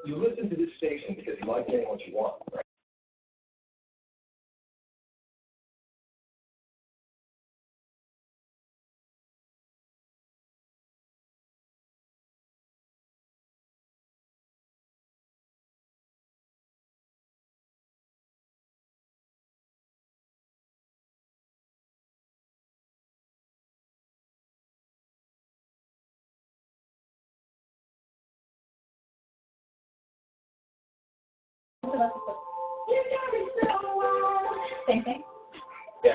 You listen to this station because you like getting what you want, right? Same thing? Yeah.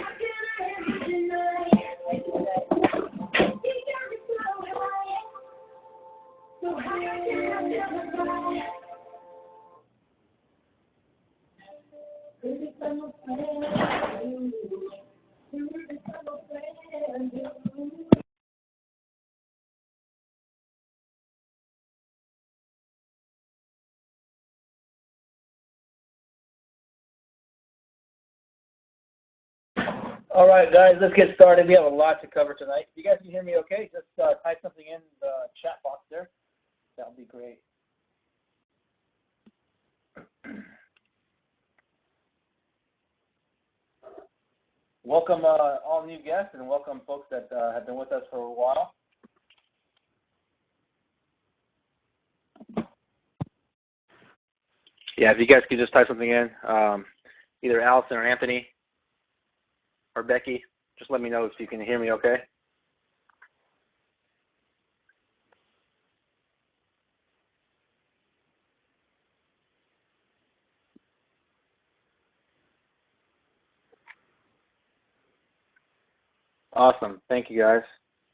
All right, guys, let's get started. We have a lot to cover tonight. If you guys can hear me okay, just type something in the chat box there. That would be great. Welcome all new guests, and welcome folks that have been with us for a while. Yeah, if you guys could just type something in, either Allison or Anthony or Becky, just let me know if you can hear me okay. Awesome. Thank you, guys.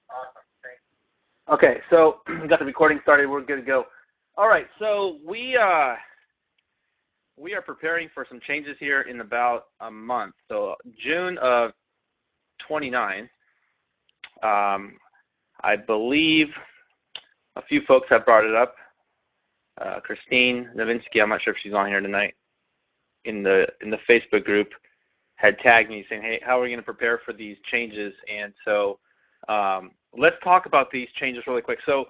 Awesome. Thanks. Okay, so we got the recording started. We're good to go. All right, so we are preparing for some changes here in about a month. So June of 29, I believe a few folks have brought it up. Christine Novinsky, I'm not sure if she's on here tonight, in the Facebook group, had tagged me saying, hey, how are we going to prepare for these changes? And so let's talk about these changes really quick. So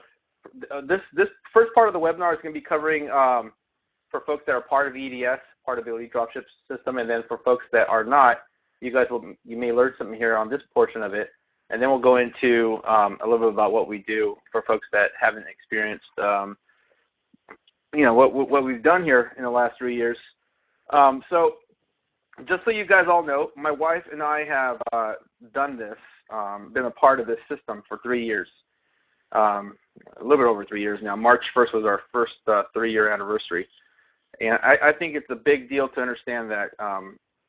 this first part of the webinar is going to be covering for folks that are part of EDS, part of the Elite Dropship system, and then for folks that are not, you may learn something here on this portion of it, and then we'll go into a little bit about what we do for folks that haven't experienced, what we've done here in the last 3 years. So just so you guys all know, my wife and I have done this, been a part of this system for 3 years, a little bit over 3 years now. March 1st was our first 3-year anniversary. And I think it's a big deal to understand that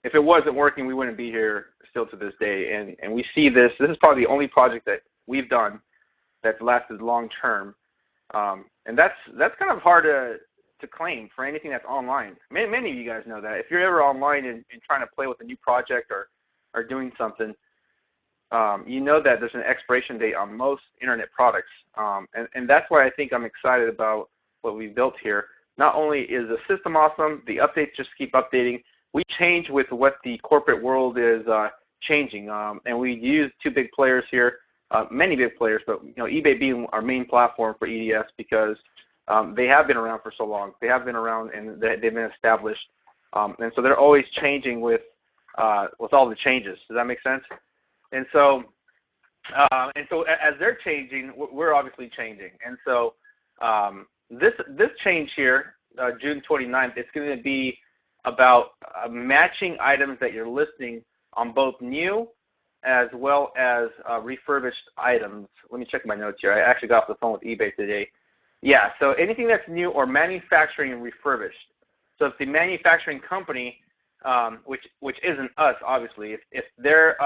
if it wasn't working, we wouldn't be here still to this day. And we see this is probably the only project that we've done that's lasted long term. And that's kind of hard to claim for anything that's online. Many of you guys know that. If you're ever online and trying to play with a new project or doing something, you know that there's an expiration date on most internet products. And that's why I think I'm excited about what we've built here. Not only is the system awesome, the updates just keep updating. We change with what the corporate world is changing. And we use two big players here, many big players, but eBay being our main platform for EDS because they have been around for so long. They have been around and they've been established. And so they're always changing with all the changes. Does that make sense? And so as they're changing, we're obviously changing. And so this change here, June 29th, it's going to be about matching items that you're listing on both new as well as refurbished items. Let me check my notes here. I actually got off the phone with eBay today. Yeah, so anything that's new or manufacturing and refurbished. So if the manufacturing company, which isn't us, obviously, if they're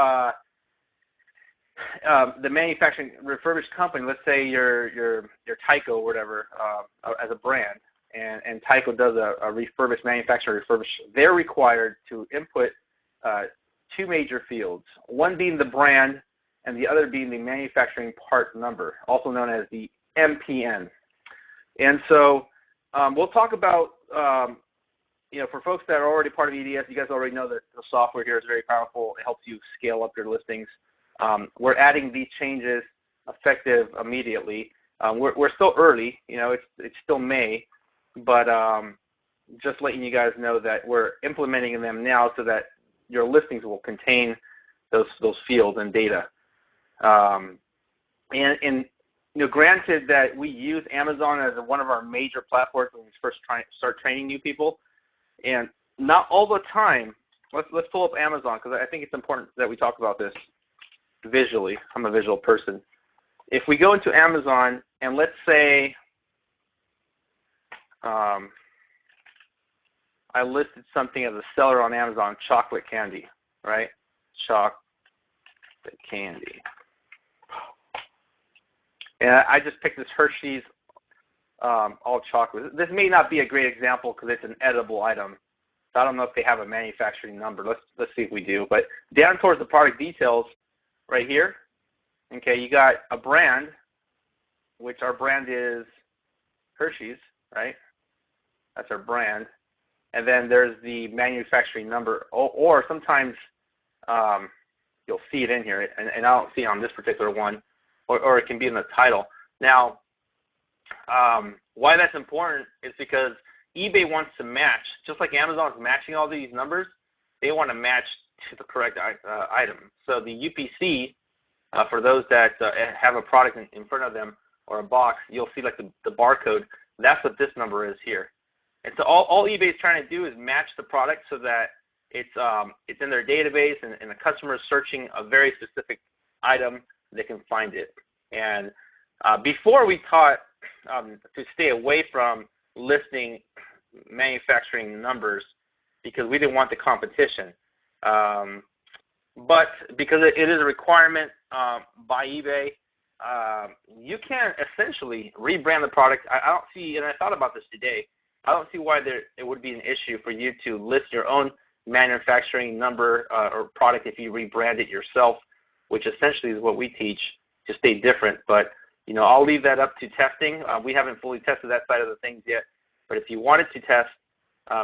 the manufacturing refurbished company, let's say you're Tyco or whatever, as a brand, and Tyco does a refurbished, manufacturer refurbished, they're required to input two major fields, one being the brand and the other being the manufacturing part number, also known as the MPN. And so we'll talk about, for folks that are already part of EDS, you guys already know that the software here is very powerful. It helps you scale up your listings. We're adding these changes effective immediately. We're still early, it's still May, but just letting you guys know that we're implementing them now so that your listings will contain those fields and data. And granted that we use Amazon as one of our major platforms when we first start training new people, and not all the time. Let's pull up Amazon, because I think it's important that we talk about this visually. I'm a visual person. If we go into Amazon and let's say I listed something as a seller on Amazon, chocolate candy, right? Chocolate candy. And I just picked this Hershey's all chocolate. This may not be a great example because it's an edible item. So I don't know if they have a manufacturing number. Let's see if we do. But down towards the product details right here, okay, you got a brand, which our brand is Hershey's, right? That's our brand. And then there's the manufacturing number, or sometimes you'll see it in here, and I don't see it on this particular one, or it can be in the title. Now, why that's important is because eBay wants to match, just like Amazon's matching all these numbers, they want to match to the correct item. So the UPC, for those that have a product in front of them or a box, you'll see like the barcode. That's what this number is here. And so all eBay is trying to do is match the product so that it's in their database, and the customer is searching a very specific item, they can find it. And before we taught to stay away from listing manufacturing numbers because we didn't want the competition. But because it is a requirement by eBay, you can essentially rebrand the product. I don't see, and I thought about this today, I don't see why it would be an issue for you to list your own manufacturing number or product if you rebrand it yourself, which essentially is what we teach, to stay different. But I'll leave that up to testing. We haven't fully tested that side of the things yet. But if you wanted to test,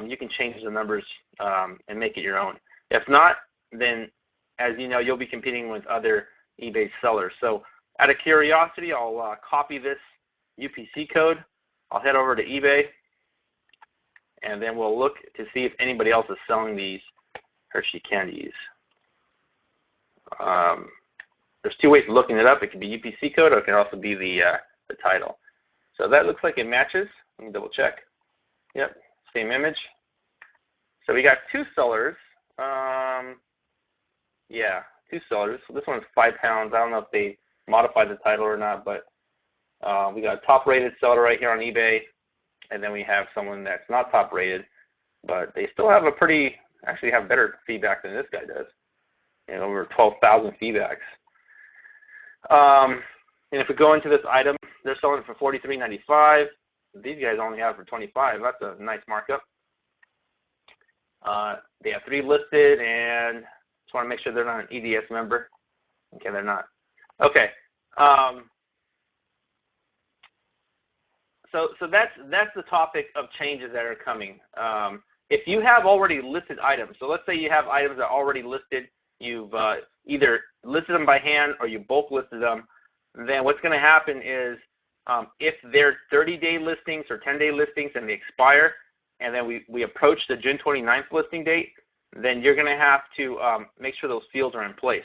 you can change the numbers and make it your own. If not, then as you know, you'll be competing with other eBay sellers. So out of curiosity, I'll copy this UPC code. I'll head over to eBay, and then we'll look to see if anybody else is selling these Hershey candies. There's two ways of looking it up. It can be UPC code, or it can also be the title. So that looks like it matches. Let me double check. Yep, same image. So we got two sellers. Yeah, two sellers. So this one's 5 pounds. I don't know if they modified the title or not, but we got a top-rated seller right here on eBay, and then we have someone that's not top-rated, but they still have actually have better feedback than this guy does. Over 12,000 feedbacks. And if we go into this item, they're selling it for $43.95. These guys only have it for $25. That's a nice markup. They have 3 listed, and just want to make sure they're not an EDS member. Okay, they're not. Okay. So that's the topic of changes that are coming. If you have already listed items, so let's say you have items that are already listed, you've either listed them by hand or you bulk listed them, then what's going to happen is if they're 30-day listings or 10-day listings and they expire, and then we approach the June 29th listing date, then you're going to have to make sure those fields are in place,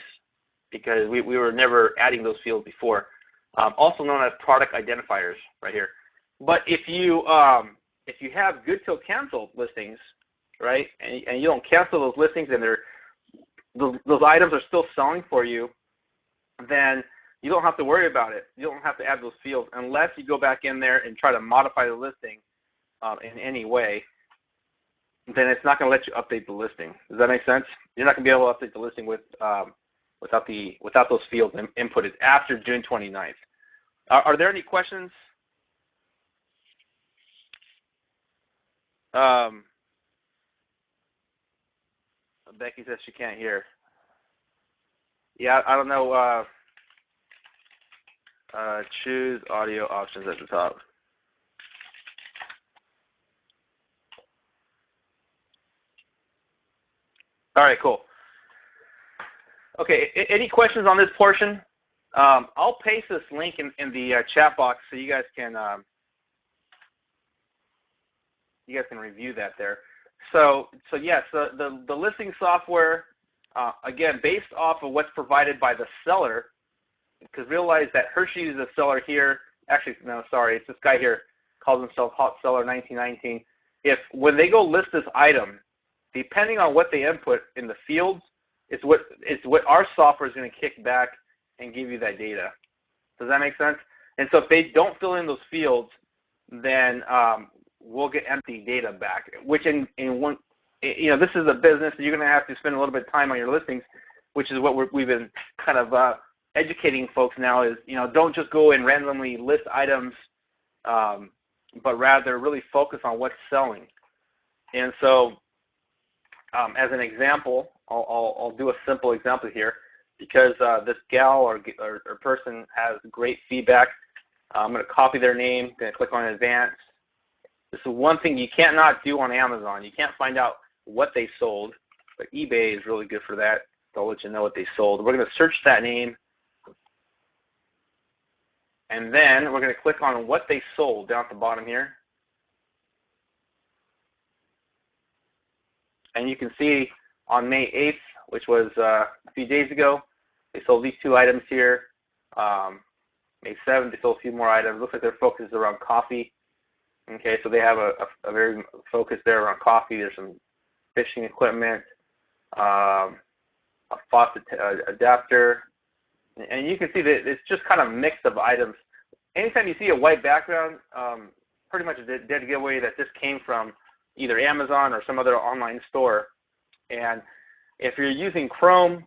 because we were never adding those fields before, also known as product identifiers right here. But if you have good till canceled listings, right, and you don't cancel those listings and those items are still selling for you, then you don't have to worry about it. You don't have to add those fields unless you go back in there and try to modify the listing in any way. Then it's not going to let you update the listing. Does that make sense? You're not going to be able to update the listing without those fields inputted after June 29th. Are there any questions? Becky says she can't hear. Yeah, I don't know. Choose audio options at the top. All right, cool. Okay, any questions on this portion? I'll paste this link in the chat box so you guys can you guys can review that there. So yes, the listing software, again, based off of what's provided by the seller, because realize that Hershey is the seller here. Actually, no, sorry, it's this guy here, calls himself Hot Seller 1919. If when they go list this item, depending on what they input in the fields, it's what our software is going to kick back and give you that data. Does that make sense? And so if they don't fill in those fields, then we'll get empty data back. Which in one, you know, this is a business. You're going to have to spend a little bit of time on your listings, which is what we've been kind of educating folks now. Is, you know, don't just go and randomly list items, but rather really focus on what's selling. And so, as an example, I'll do a simple example here, because this gal or person has great feedback. I'm going to copy their name, going to click on advance. This is one thing you cannot do on Amazon. You can't find out what they sold, but eBay is really good for that. They'll let you know what they sold. We're going to search that name, and then we're going to click on what they sold down at the bottom here. And you can see on May 8th, which was a few days ago, they sold these two items here. May 7th, they sold a few more items. Looks like their focus is around coffee. Okay, so they have a very focus there around coffee. There's some fishing equipment, a faucet adapter, and you can see that it's just kind of a mix of items. Anytime you see a white background, pretty much a dead giveaway that this came from either Amazon or some other online store. And if you're using Chrome,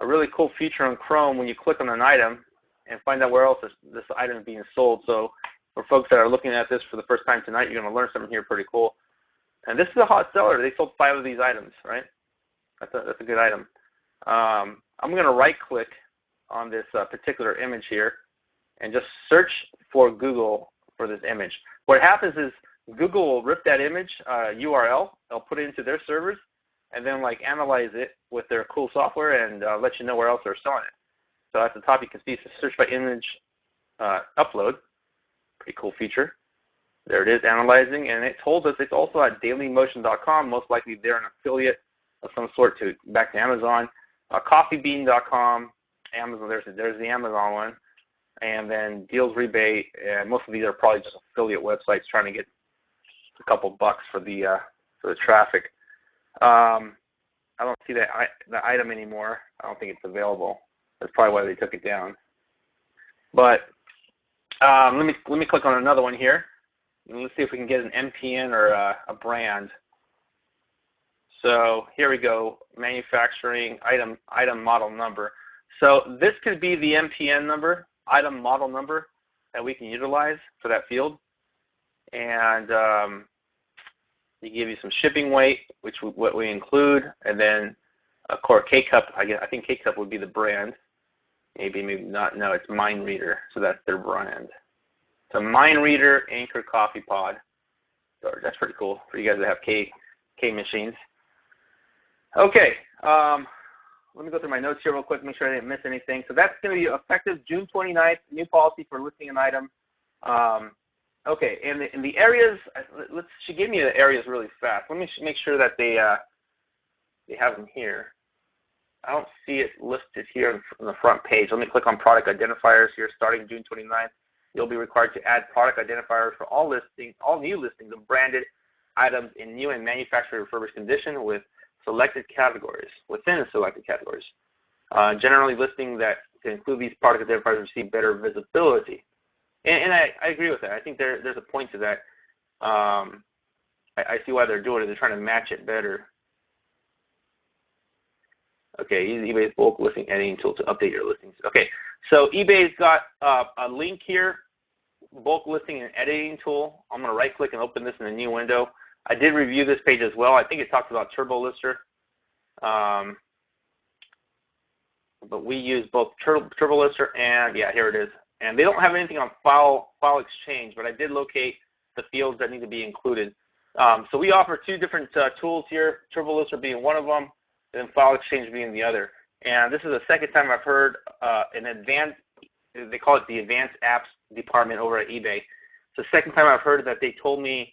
a really cool feature on Chrome, when you click on an item and find out where else this item is being sold. So for folks that are looking at this for the first time tonight, you're going to learn something here pretty cool. And this is a hot seller. They sold 5 of these items, right? That's a good item. I'm going to right-click on this particular image here and just search for Google for this image. What happens is Google will rip that image URL, they'll put it into their servers, and then like analyze it with their cool software and let you know where else they're selling it. So at the top you can see search by image upload. Pretty cool feature. There it is, analyzing, and it told us it's also at dailymotion.com. Most likely they're an affiliate of some sort back to Amazon. Coffeebean.com, Amazon. There's the Amazon one, and then Deals Rebate, and most of these are probably just affiliate websites trying to get a couple bucks for the traffic. I don't see the item anymore. I don't think it's available. That's probably why they took it down. But let me click on another one here. And let's see if we can get an MPN or a brand. So here we go, manufacturing item model number. So this could be the MPN number, item model number, that we can utilize for that field. And they give you some shipping weight, what we include, and then of course K-Cup. I think K-Cup would be the brand. Maybe not. No, it's Mind Reader, so that's their brand. So Mind Reader Anchor Coffee Pod. So that's pretty cool for you guys that have K machines. Okay, let me go through my notes here real quick, make sure I didn't miss anything. So that's going to be effective June 29th, new policy for listing an item. Okay, and in the areas, she gave me the areas really fast. Let me make sure that they have them here. I don't see it listed here on the front page. Let me click on product identifiers here. Starting June 29th, you'll be required to add product identifiers for all new listings of branded items in new and manufactured refurbished condition with selected categories, within selected categories. Generally, listings that can include these product identifiers receive better visibility. And I agree with that. I think there's a point to that. I see why they're doing it. They're trying to match it better. Okay, use eBay's bulk listing editing tool to update your listings. Okay, so eBay's got a link here, bulk listing and editing tool. I'm going to right-click and open this in a new window. I did review this page as well. I think it talks about Turbo Lister. But we use both Turbo Lister and, yeah, here it is. And they don't have anything on file exchange, but I did locate the fields that need to be included. So we offer 2 different tools here, Turbo Lister being one of them, and then file exchange being the other. And this is the second time I've heard an advanced, they call it the advanced apps department over at eBay. It's the second time I've heard that they told me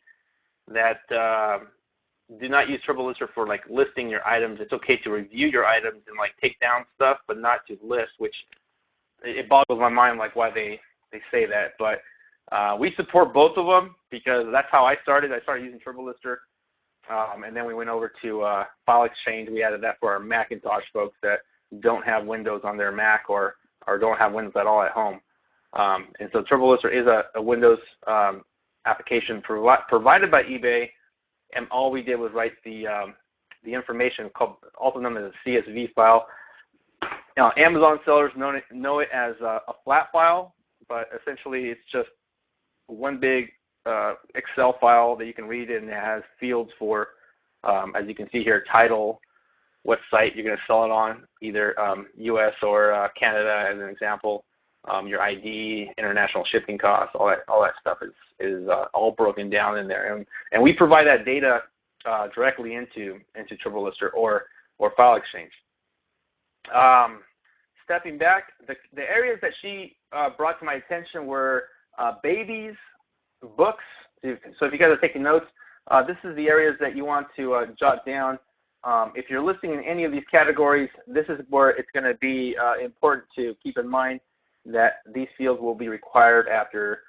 that do not use TurboLister for like listing your items. It's okay to review your items and like take down stuff, but not to list, which it boggles my mind like why they say that. But we support both of them because that's how I started. I started using TurboLister, and then we went over to File Exchange. We added that for our Macintosh folks that don't have Windows on their Mac or don't have Windows at all at home. And so TurboLister is a Windows application provided by eBay, and all we did was write the information, also known as a CSV file. Now, Amazon sellers know it as a flat file, but essentially it's just one big Excel file that you can read, and it has fields for, as you can see here, title, what site you're going to sell it on, either U.S. or Canada as an example, your ID, international shipping costs, all that stuff is all broken down in there, and we provide that data directly into TurboLister or File Exchange. Stepping back, the areas that she brought to my attention were babies, books. So if you guys are taking notes, this is the areas that you want to jot down. If you're listing in any of these categories, this is where it's going to be important to keep in mind that these fields will be required after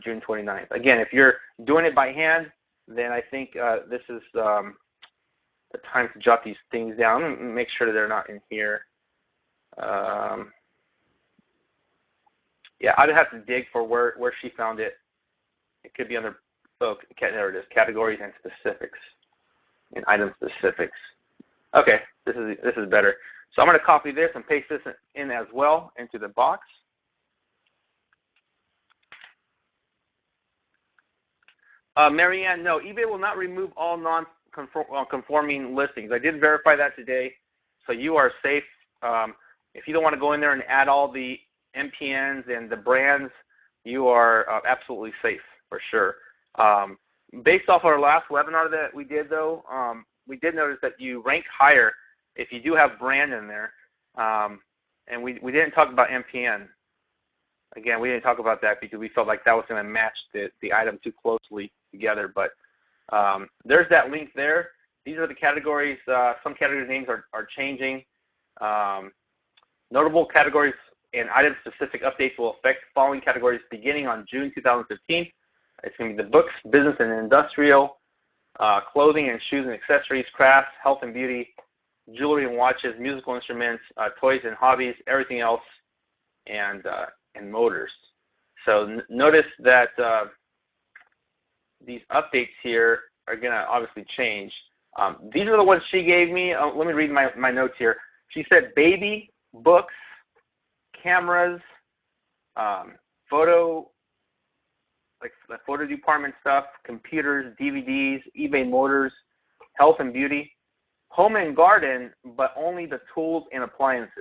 June 29th. Again, if you're doing it by hand, then I think this is the time to jot these things down and make sure that they're not in here. Yeah, I'd have to dig for where she found it. It could be under, oh, there it is, categories and specifics, and item specifics. Okay, this is better. So I'm going to copy this and paste this in as well into the box. Marianne, no, eBay will not remove all non-conforming listings. I did verify that today, so you are safe. If you don't want to go in there and add all the MPNs and the brands, you are absolutely safe for sure. Based off our last webinar that we did, though, we did notice that you rank higher if you do have brand in there, and we didn't talk about MPN. Again, we didn't talk about that because we felt like that was going to match the item too closely together, but there's that link there. These are the categories. Some category names are changing. Notable categories and item-specific updates will affect the following categories beginning on June 2015. It's going to be the books, business and industrial, clothing and shoes and accessories, crafts, health and beauty, jewelry and watches, musical instruments, toys and hobbies, everything else, and motors. So notice that these updates here are going to obviously change. These are the ones she gave me. Let me read my notes here. She said baby, books, cameras, photo department stuff, computers, DVDs, eBay Motors, health and beauty, home and garden, but only the tools and appliances.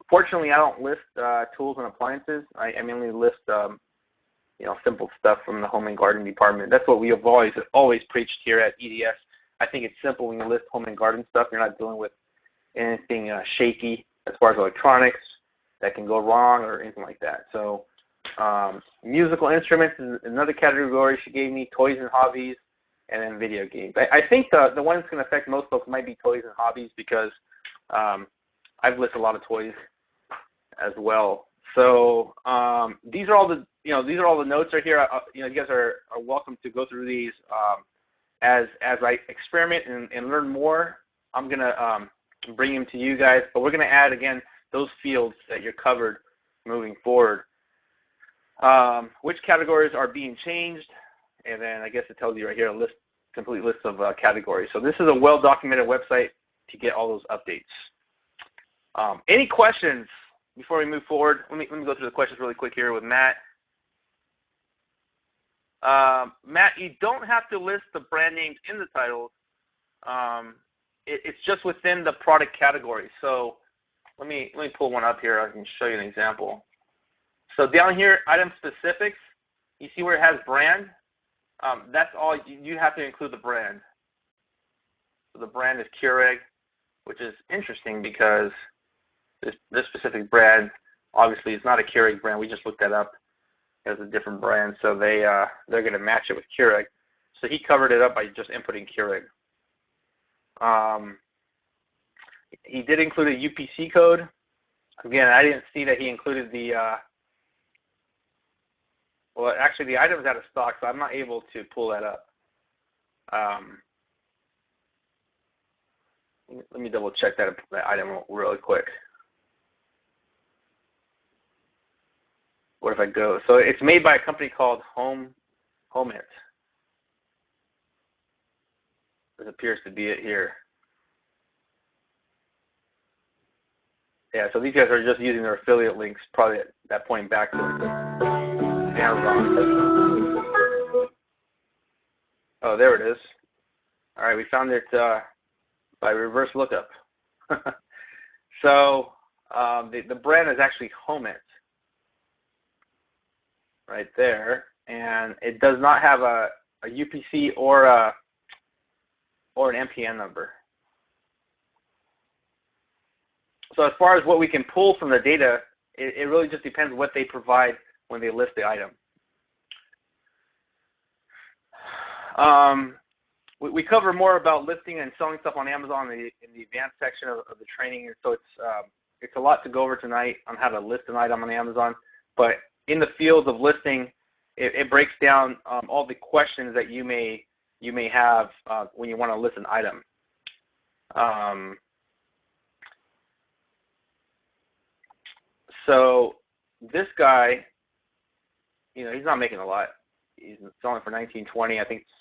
Fortunately, I don't list tools and appliances. I mainly list simple stuff from the home and garden department. That's what we have always preached here at EDS. I think it's simple when you list home and garden stuff. You're not dealing with anything shaky as far as electronics that can go wrong or anything like that. So musical instruments is another category she gave me, toys and hobbies, and then video games. I think the one that's going to affect most folks might be toys and hobbies because I've listed a lot of toys as well. So these are all the notes are here. You guys are welcome to go through these as I experiment and learn more. I'm gonna bring them to you guys, but we're gonna add again those fields that you're covered moving forward. Which categories are being changed, and then I guess it tells you right here a complete list of categories. So this is a well-documented website to get all those updates. Any questions before we move forward? Let me go through the questions really quick here with Matt. Matt, you don't have to list the brand names in the titles. It's just within the product category. So let me pull one up here. I can show you an example. So down here, item specifics, you see where it has brand? That's all. You have to include the brand. So the brand is Keurig, which is interesting because this specific brand obviously is not a Keurig brand. We just looked that up. has a different brand, so they're going to match it with Keurig. So he covered it up by just inputting Keurig. He did include a UPC code. Again, I didn't see that he included the, well, actually the item's out of stock, so I'm not able to pull that up. Let me double check that item really quick. What if I go? So it's made by a company called Home It. This appears to be it here. Yeah, so these guys are just using their affiliate links, probably at that point back to Amazon. Oh, there it is. All right, we found it by reverse lookup. So the brand is actually Home It, right there, and it does not have a UPC or an MPN number. So as far as what we can pull from the data, it really just depends what they provide when they list the item. We cover more about listing and selling stuff on Amazon in the advanced section of the training, and so it's a lot to go over tonight on how to list an item on Amazon. But in the field of listing, it breaks down all the questions that you may have when you want to list an item. So this guy, he's not making a lot. He's selling for $19.20. I think it's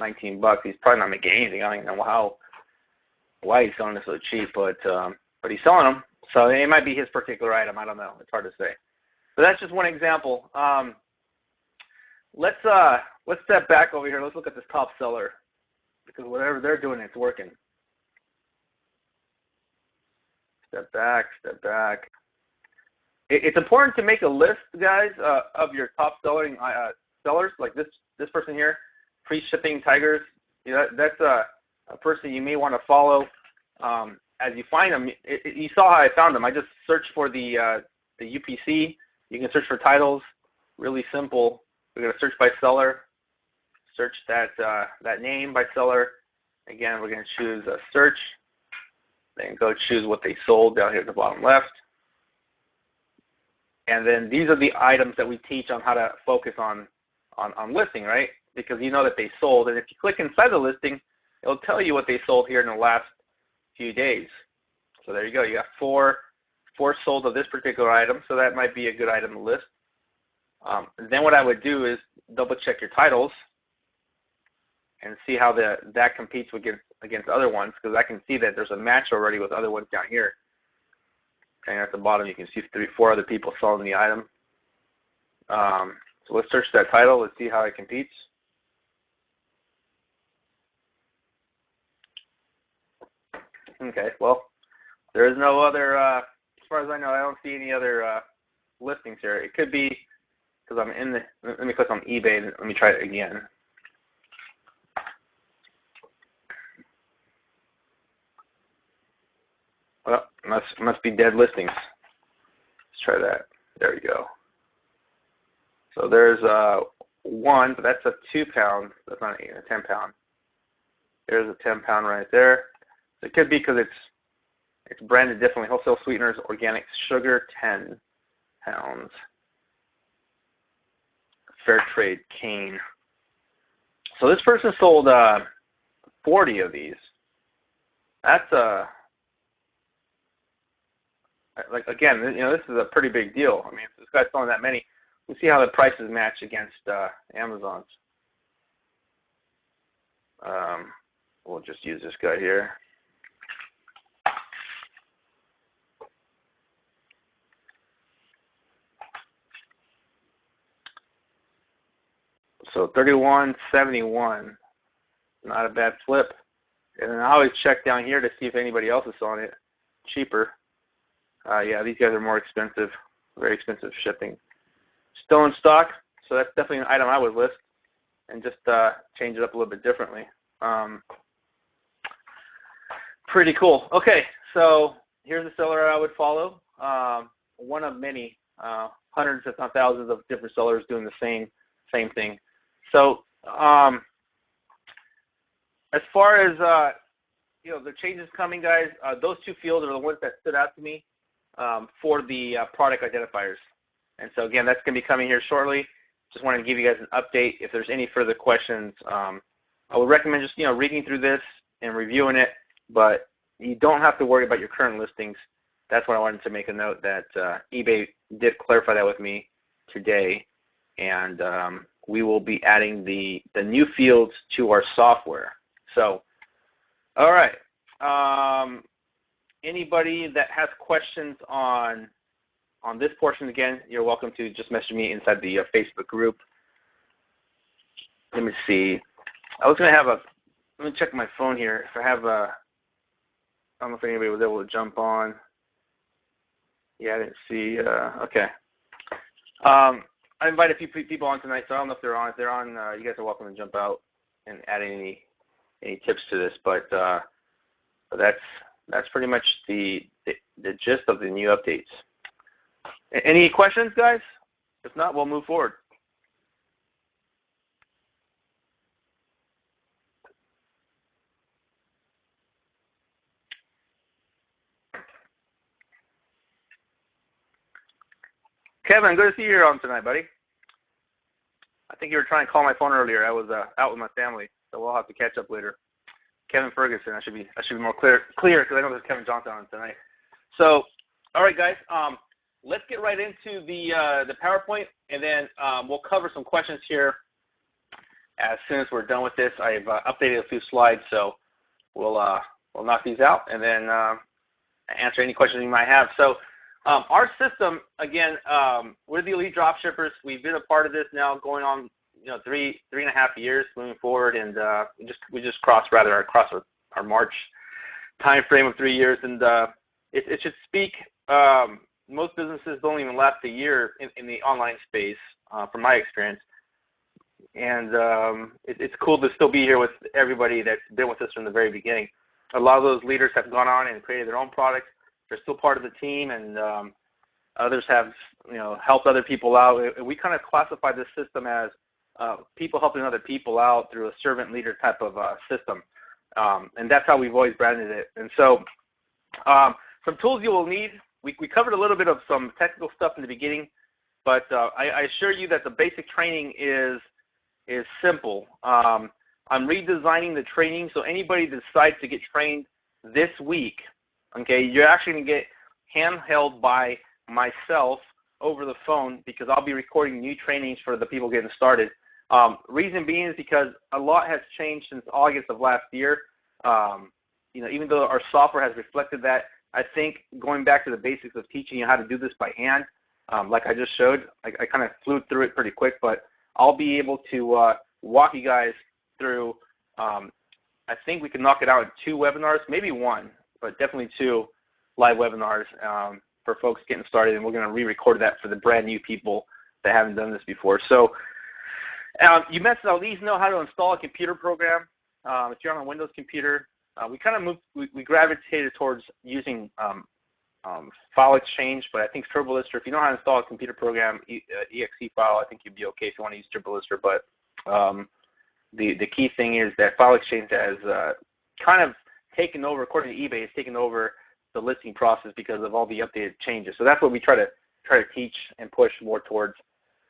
$19. He's probably not making anything. I don't even know why he's selling this so cheap, but he's selling them. So it might be his particular item. I don't know. It's hard to say. But that's just one example. Let's step back over here. Let's look at this top seller, because whatever they're doing, it's working. Step back. It's important to make a list, guys, of your top selling sellers, like this person here, Free Shipping Tigers. That's a person you may want to follow as you find them. You saw how I found them. I just searched for the UPC. You can search for titles. Really simple. We're going to search by seller. Search that name by seller. Again, we're going to choose a search. Then go choose what they sold down here at the bottom left. And then these are the items that we teach on how to focus on listing, right? Because you know that they sold. And if you click inside the listing, it'll tell you what they sold here in the last few days. So there you go. You got four sold of this particular item. So that might be a good item to list. Then what I would do is double check your titles and see how that competes against other ones, because I can see that there's a match already with other ones down here. And at the bottom, you can see 4 other people selling the item. So let's search that title. Let's see how it competes. Okay, well, there is no other, as far as I know, I don't see any other listings here. It could be because I'm in let me click on eBay and let me try it again. Well, must be dead listings. Let's try that. There we go. So there's one, but that's a 2-pound. That's not a 10-pound. There's a 10-pound right there. So it could be because it's branded differently. Wholesale sweeteners, organic sugar, 10 pounds. Fair trade cane. So this person sold 40 of these. That's like, again, this is a pretty big deal. I mean, if this guy's selling that many, we'll see how the prices match against Amazon's. We'll just use this guy here. So $31.71, not a bad flip. And then I always check down here to see if anybody else is selling it cheaper. Yeah, these guys are more expensive, very expensive shipping. Still in stock, so that's definitely an item I would list and just change it up a little bit differently. Pretty cool. Okay, so here's a seller I would follow. One of many hundreds, if not thousands, of different sellers doing the same thing. So as far as the changes coming, guys, those two fields are the ones that stood out to me for the product identifiers. And so again, that's going to be coming here shortly. Just wanted to give you guys an update. If there's any further questions, I would recommend just reading through this and reviewing it. But you don't have to worry about your current listings. That's what I wanted to make a note that eBay did clarify that with me today, and we will be adding the new fields to our software. So, all right. Anybody that has questions on this portion, again, you're welcome to just message me inside the Facebook group. Let me see. I was going to have let me check my phone here. If I have I don't know if anybody was able to jump on. Yeah, I didn't see. Okay. I invited a few people on tonight, so I don't know if they're on. If they're on, you guys are welcome to jump out and add any tips to this. But that's pretty much the gist of the new updates. Any questions, guys? If not, we'll move forward. Kevin, good to see you here on tonight, buddy. I think you were trying to call my phone earlier. I was out with my family, so we'll have to catch up later. Kevin Ferguson, I should be more clear because I know there's Kevin Johnson on tonight. So, all right, guys, let's get right into the PowerPoint, and then we'll cover some questions here as soon as we're done with this. I've updated a few slides, so we'll knock these out and then answer any questions you might have. So. Our system, again, we're the Elite Dropshippers. We've been a part of this now going on, 3.5 years moving forward, and we just crossed our March time frame of 3 years, and it should speak. Most businesses don't even last a year in the online space, from my experience, and it's cool to still be here with everybody that's been with us from the very beginning. A lot of those leaders have gone on and created their own products. They're still part of the team, and others have, helped other people out. We kind of classify this system as people helping other people out through a servant leader type of system, and that's how we've always branded it. And so, some tools you will need. We covered a little bit of some technical stuff in the beginning, but I assure you that the basic training is simple. I'm redesigning the training, so anybody that decides to get trained this week. Okay, you're actually going to get handheld by myself over the phone because I'll be recording new trainings for the people getting started. Reason being is because a lot has changed since August of last year. Even though our software has reflected that, I think going back to the basics of teaching you how to do this by hand, like I just showed, I kind of flew through it pretty quick, but I'll be able to walk you guys through. I think we can knock it out in 2 webinars, maybe 1. But definitely 2 live webinars for folks getting started, and we're going to re-record that for the brand new people that haven't done this before. So you mentioned at least know how to install a computer program. If you're on a Windows computer, we gravitated towards using file exchange, but I think TurboLister, if you know how to install a computer program, exe file, I think you'd be okay if you want to use TurboLister. But the key thing is that file exchange has kind of taken over, according to eBay, it's taken over the listing process because of all the updated changes. So that's what we try to teach and push more towards.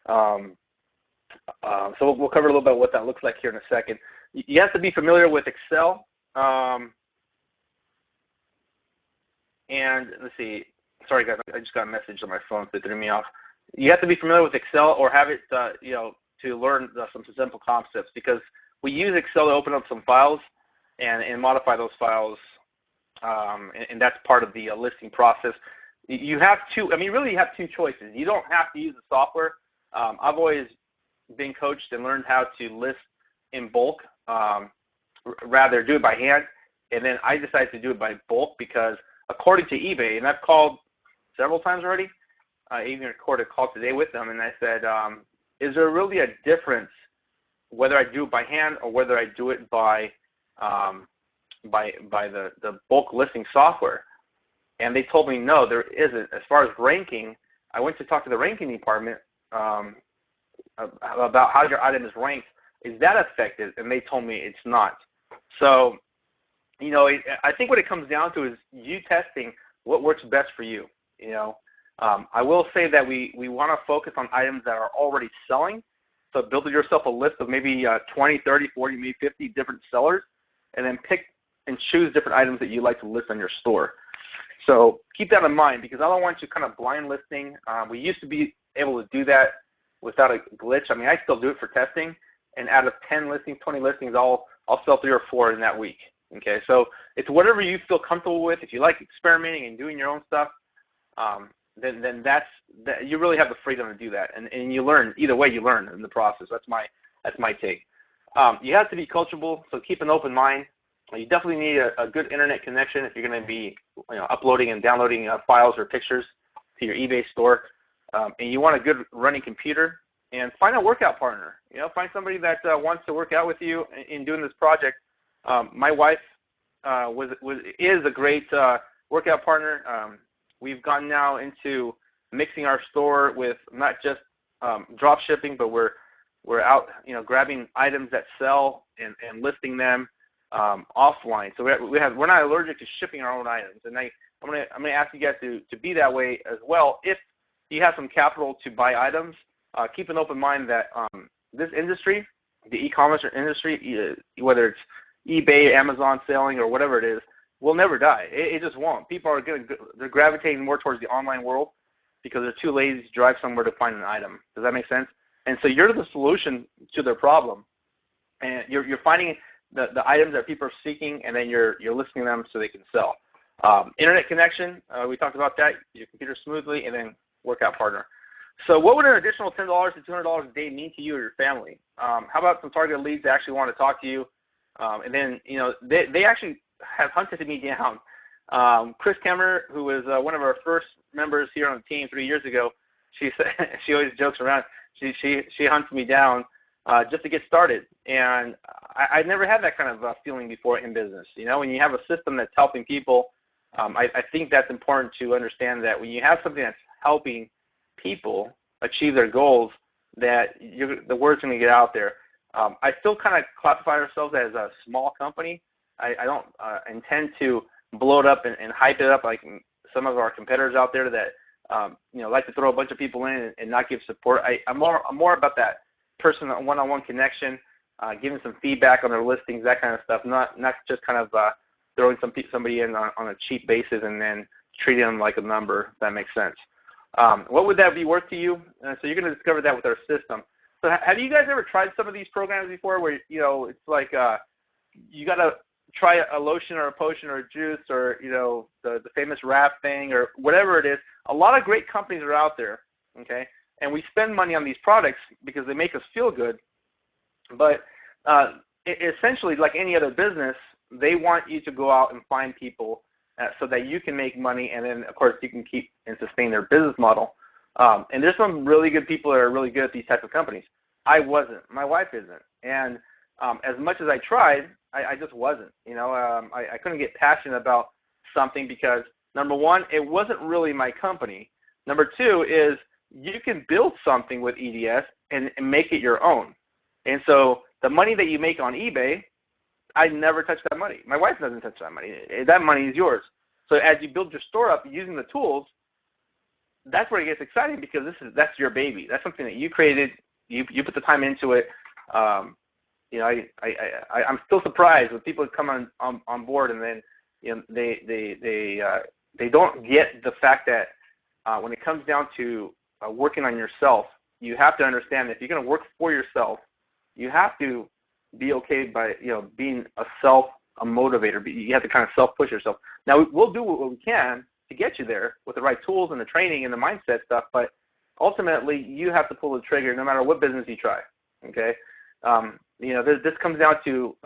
So we'll cover a little bit what that looks like here in a second. You have to be familiar with Excel. And let's see. Sorry, guys, I just got a message on my phone that threw me off. You have to be familiar with Excel or have it, to learn some simple concepts because we use Excel to open up some files and modify those files, and that's part of the listing process. You have you really have 2 choices. You don't have to use the software. I've always been coached and learned how to list in bulk, rather do it by hand, and then I decided to do it by bulk because according to eBay, and I've called several times already, I even recorded a call today with them, and I said, is there really a difference whether I do it by hand or whether I do it by the bulk listing software? And they told me no, there isn't. As far as ranking, I went to talk to the ranking department about how your item is ranked. Is that effective? And they told me it's not. So, you know, I think what it comes down to is you testing what works best for you. You know, I will say that we want to focus on items that are already selling. So build yourself a list of maybe 20, 30, 40, maybe 50 different sellers, and then pick and choose different items that you like to list on your store. So keep that in mind, because I don't want you kind of blind listing. We used to be able to do that without a glitch. I mean, I still do it for testing, and out of 10 listings, 20 listings, I'll sell 3 or 4 in that week. Okay, so it's whatever you feel comfortable with. If you like experimenting and doing your own stuff, then you really have the freedom to do that, and you learn. Either way, you learn in the process. That's my take. You have to be coachable, so keep an open mind. You definitely need a good internet connection if you're going to be, you know, uploading and downloading files or pictures to your eBay store. And you want a good running computer, and find a workout partner. You know, find somebody that wants to work out with you in doing this project. My wife is a great workout partner. We've gone now into mixing our store with not just drop shipping, but we're out, you know, grabbing items that sell and listing them offline. So we're not allergic to shipping our own items. And I'm gonna ask you guys to be that way as well. If you have some capital to buy items, keep an open mind that this industry, the e-commerce industry, whether it's eBay, Amazon selling, or whatever it is, will never die. It just won't. People are they're gravitating more towards the online world because they're too lazy to drive somewhere to find an item. Does that make sense? And so you're the solution to their problem, and you're finding the items that people are seeking, and then you're listing them so they can sell. Internet connection, we talked about that. Your computer smoothly, and then workout partner. So what would an additional $10 to $200 a day mean to you or your family? How about some targeted leads that actually want to talk to you? And then, you know, they actually have hunted me down. Chris Kemmer, who was one of our first members here on the team 3 years ago, she always jokes around. She hunts me down just to get started. And I never had that kind of feeling before in business. You know, when you have a system that's helping people, I think that's important to understand that when you have something that's helping people achieve their goals, that the word's going to get out there. I still kind of classify ourselves as a small company. I don't intend to blow it up and hype it up like some of our competitors out there that you know, like to throw a bunch of people in and not give support. I'm more about that person one-on-one connection, giving some feedback on their listings, that kind of stuff. Not just kind of throwing somebody in on a cheap basis and then treating them like a number. If that makes sense. What would that be worth to you? So you're going to discover that with our system. So have you guys ever tried some of these programs before where, you know, it's like you got to try a lotion or a potion or a juice or, you know, the famous wrap thing or whatever it is? A lot of great companies are out there, okay? And we spend money on these products because they make us feel good. But essentially, like any other business, they want you to go out and find people so that you can make money, and then, of course, you can keep and sustain their business model. And there's some really good people that are really good at these types of companies. I wasn't. My wife isn't. And as much as I tried, I just wasn't. You know, I couldn't get passionate about something because, number one, it wasn't really my company. Number two is you can build something with EDS and make it your own. And so the money that you make on eBay, I never touch that money. My wife doesn't touch that money. That money is yours. So as you build your store up using the tools, that's where it gets exciting because that's your baby. That's something that you created. You put the time into it. You know, I'm still surprised when people come on board and then, you know, they don't get the fact that when it comes down to working on yourself, you have to understand that if you're going to work for yourself, you have to be okay by, you know, being a motivator. You have to kind of self-push yourself. Now, we'll do what we can to get you there with the right tools and the training and the mindset stuff, but ultimately, you have to pull the trigger no matter what business you try, okay? You know, this comes down to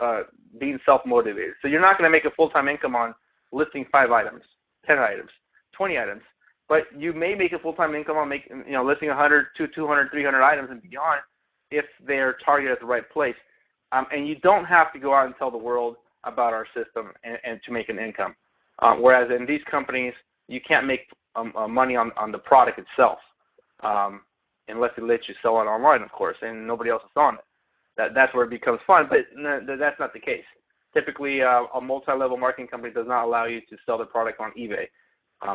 being self-motivated. So you're not going to make a full-time income on listing 5 items, 10 items, 20 items, but you may make a full-time income on listing 100, 200, 300 items and beyond if they're targeted at the right place. And you don't have to go out and tell the world about our system and to make an income. Whereas in these companies, you can't make money on the product itself. unless it lets you sell it online, of course, and nobody else is selling it. That's where it becomes fun, but that's not the case. Typically, a multi-level marketing company does not allow you to sell the product on eBay.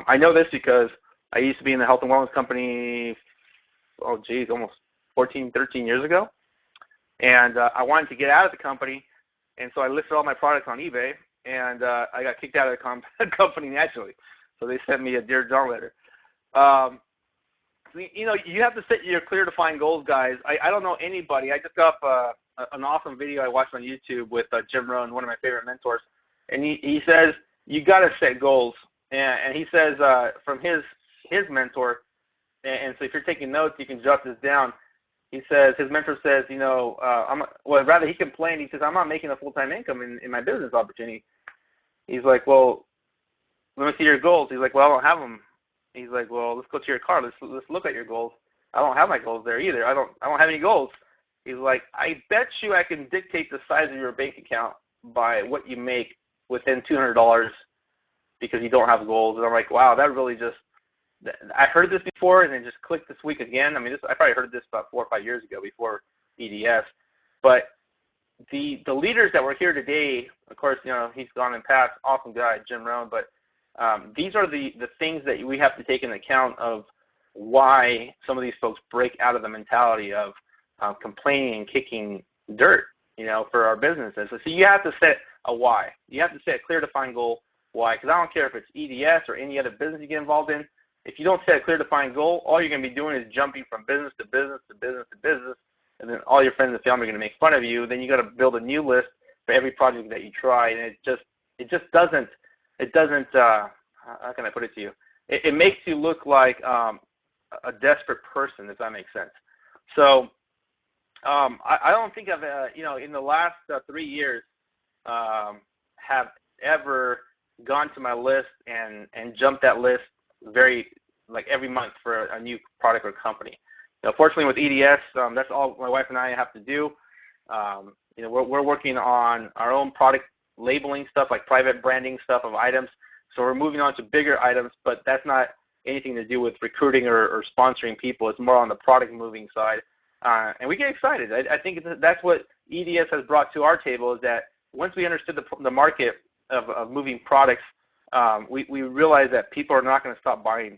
I know this because I used to be in the health and wellness company, almost 14, 13 years ago, and I wanted to get out of the company, and so I listed all my products on eBay, and I got kicked out of the company naturally. So they sent me a Dear John letter. You have to set your clear-defined goals, guys. I don't know anybody. I just got up an awesome video I watched on YouTube with Jim Rohn, one of my favorite mentors, and he says you got to set goals. And he says from his mentor, and so if you're taking notes, you can jot this down. He says his mentor says, he complained. He says, I'm not making a full-time income in my business opportunity. He's like, well, let me see your goals. He's like, well, I don't have them. He's like, well, let's go to your car. Let's look at your goals. I don't have my goals there either. I don't have any goals. He's like, I bet you I can dictate the size of your bank account by what you make within $200 because you don't have goals. And I'm like, wow, that really just, I heard this before and it just clicked this week again. I mean, I probably heard this about 4 or 5 years ago before EDS. But the leaders that were here today, of course, he's gone and passed, awesome guy, Jim Rohn, but these are the things that we have to take into account of why some of these folks break out of the mentality of complaining and kicking dirt, for our businesses. So you have to set a why. You have to set a clear, defined goal. Why? Because I don't care if it's EDS or any other business you get involved in. If you don't set a clear, defined goal, all you're going to be doing is jumping from business to business to business to business, and then all your friends and family are going to make fun of you. Then you got to build a new list for every project that you try, and it just doesn't. How can I put it to you? It makes you look like a desperate person, if that makes sense. So I don't think I've in the last 3 years have ever gone to my list and jumped that list every month for a new product or company. Fortunately with EDS, that's all my wife and I have to do. We're working on our own product labeling stuff, like private branding stuff of items. So we're moving on to bigger items, but that's not anything to do with recruiting or sponsoring people. It's more on the product moving side. And we get excited. I think that's what EDS has brought to our table, is that once we understood the market of moving products, we realized that people are not going to stop buying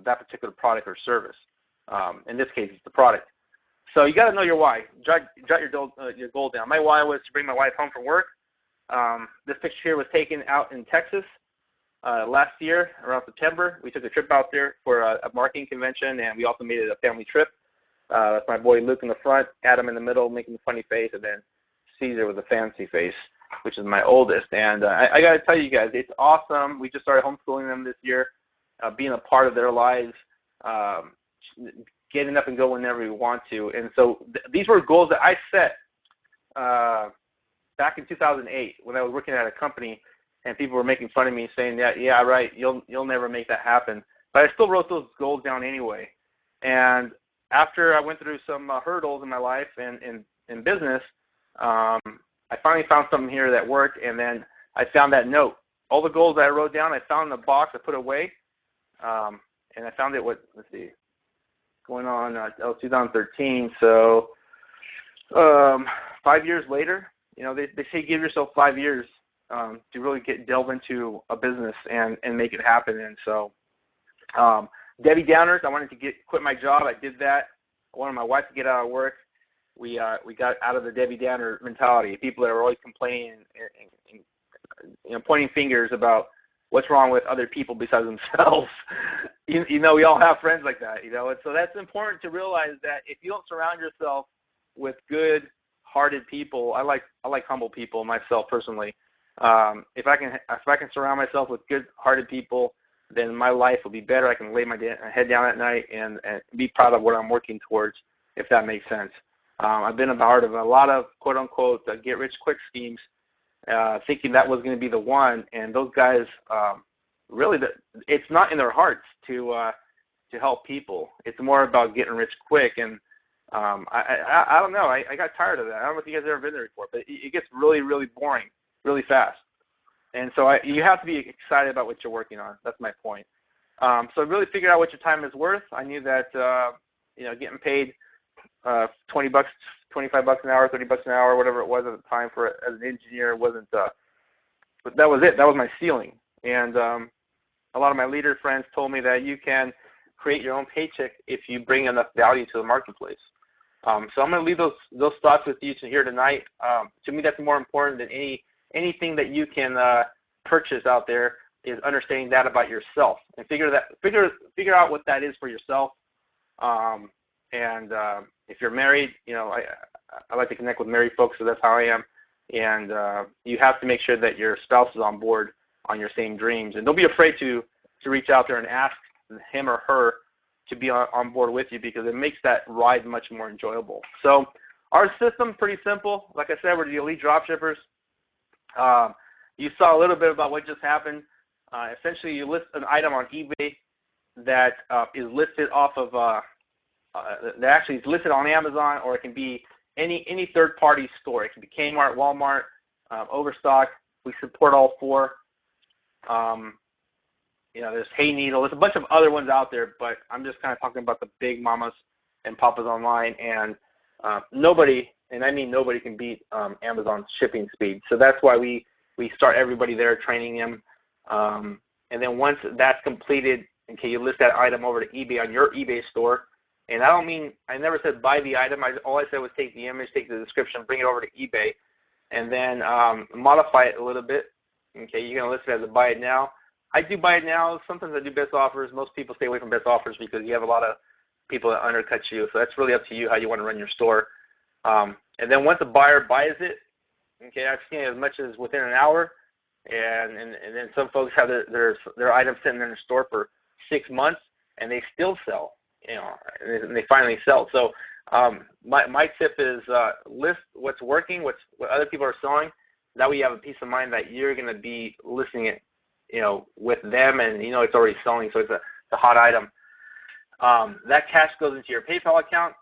that particular product or service. In this case, it's the product. So you got to know your why. Jot your goal down. My why was to bring my wife home from work. This picture here was taken out in Texas last year around September. We took a trip out there for a marketing convention, and we also made it a family trip. That's my boy Luke in the front, Adam in the middle making the funny face, and then Cesar with the fancy face, which is my oldest. And I got to tell you guys, it's awesome. We just started homeschooling them this year, being a part of their lives, getting up and go whenever we want to. And so these were goals that I set back in 2008 when I was working at a company, and people were making fun of me, saying that, yeah, right, you'll never make that happen. But I still wrote those goals down anyway. And after I went through some hurdles in my life and in business, I finally found something here that worked, and then I found that note. All the goals that I wrote down, I found in the box I put away, and I found it, going on, that was 2013, so 5 years later, they say give yourself 5 years to really delve into a business and make it happen. And so Debbie Downers, I wanted to quit my job. I did that. I wanted my wife to get out of work. We got out of the Debbie Downer mentality, people that are always complaining and pointing fingers about what's wrong with other people besides themselves. We all have friends like that, and so that's important to realize that if you don't surround yourself with good-hearted people, I like humble people myself personally. If I can surround myself with good-hearted people, then my life will be better. I can lay my head down at night and be proud of what I'm working towards, if that makes sense. I've been a part of a lot of quote-unquote get-rich-quick schemes, thinking that was going to be the one, and those guys really, it's not in their hearts to help people. It's more about getting rich quick, and I don't know. I got tired of that. I don't know if you guys have ever been there before, but it gets really, really boring really fast. And so you have to be excited about what you're working on. That's my point. So I really figured out what your time is worth. I knew that, getting paid $20, $25 an hour, $30 an hour, whatever it was at the time for as an engineer wasn't, but that was it. That was my ceiling. And a lot of my leader friends told me that you can create your own paycheck if you bring enough value to the marketplace. So I'm going to leave those thoughts with you here tonight. To me, that's more important than anything that you can purchase out there is understanding that about yourself and figure out what that is for yourself. And if you're married, I like to connect with married folks, so that's how I am. And you have to make sure that your spouse is on board on your same dreams. And don't be afraid to reach out there and ask him or her to be on board with you, because it makes that ride much more enjoyable. So our system, pretty simple. Like I said, we're the elite dropshippers. You saw a little bit about what just happened. Essentially, you list an item on eBay that is listed off of that actually is listed on Amazon, or it can be any third-party store. It can be Kmart, Walmart, Overstock. We support all four. There's Hay Needle. There's a bunch of other ones out there, but I'm just kind of talking about the big mamas and papas online. And nobody, and I mean nobody, can beat Amazon's shipping speed. So that's why we start everybody there, training them. And then once that's completed, okay, you list that item over to eBay on your eBay store. And I never said buy the item. All I said was take the image, take the description, bring it over to eBay, and then modify it a little bit. Okay, you're going to list it as a buy it now. I do buy it now. Sometimes I do best offers. Most people stay away from best offers because you have a lot of people that undercut you. So that's really up to you how you want to run your store. And then once a buyer buys it, okay, I've seen it as much as within an hour. And then some folks have their items sitting in their store for 6 months, and they still sell. And they finally sell. So my tip is list what's working, what other people are selling. That way you have a peace of mind that you're going to be listing it, with them, and it's already selling, so it's a hot item. That cash goes into your PayPal account.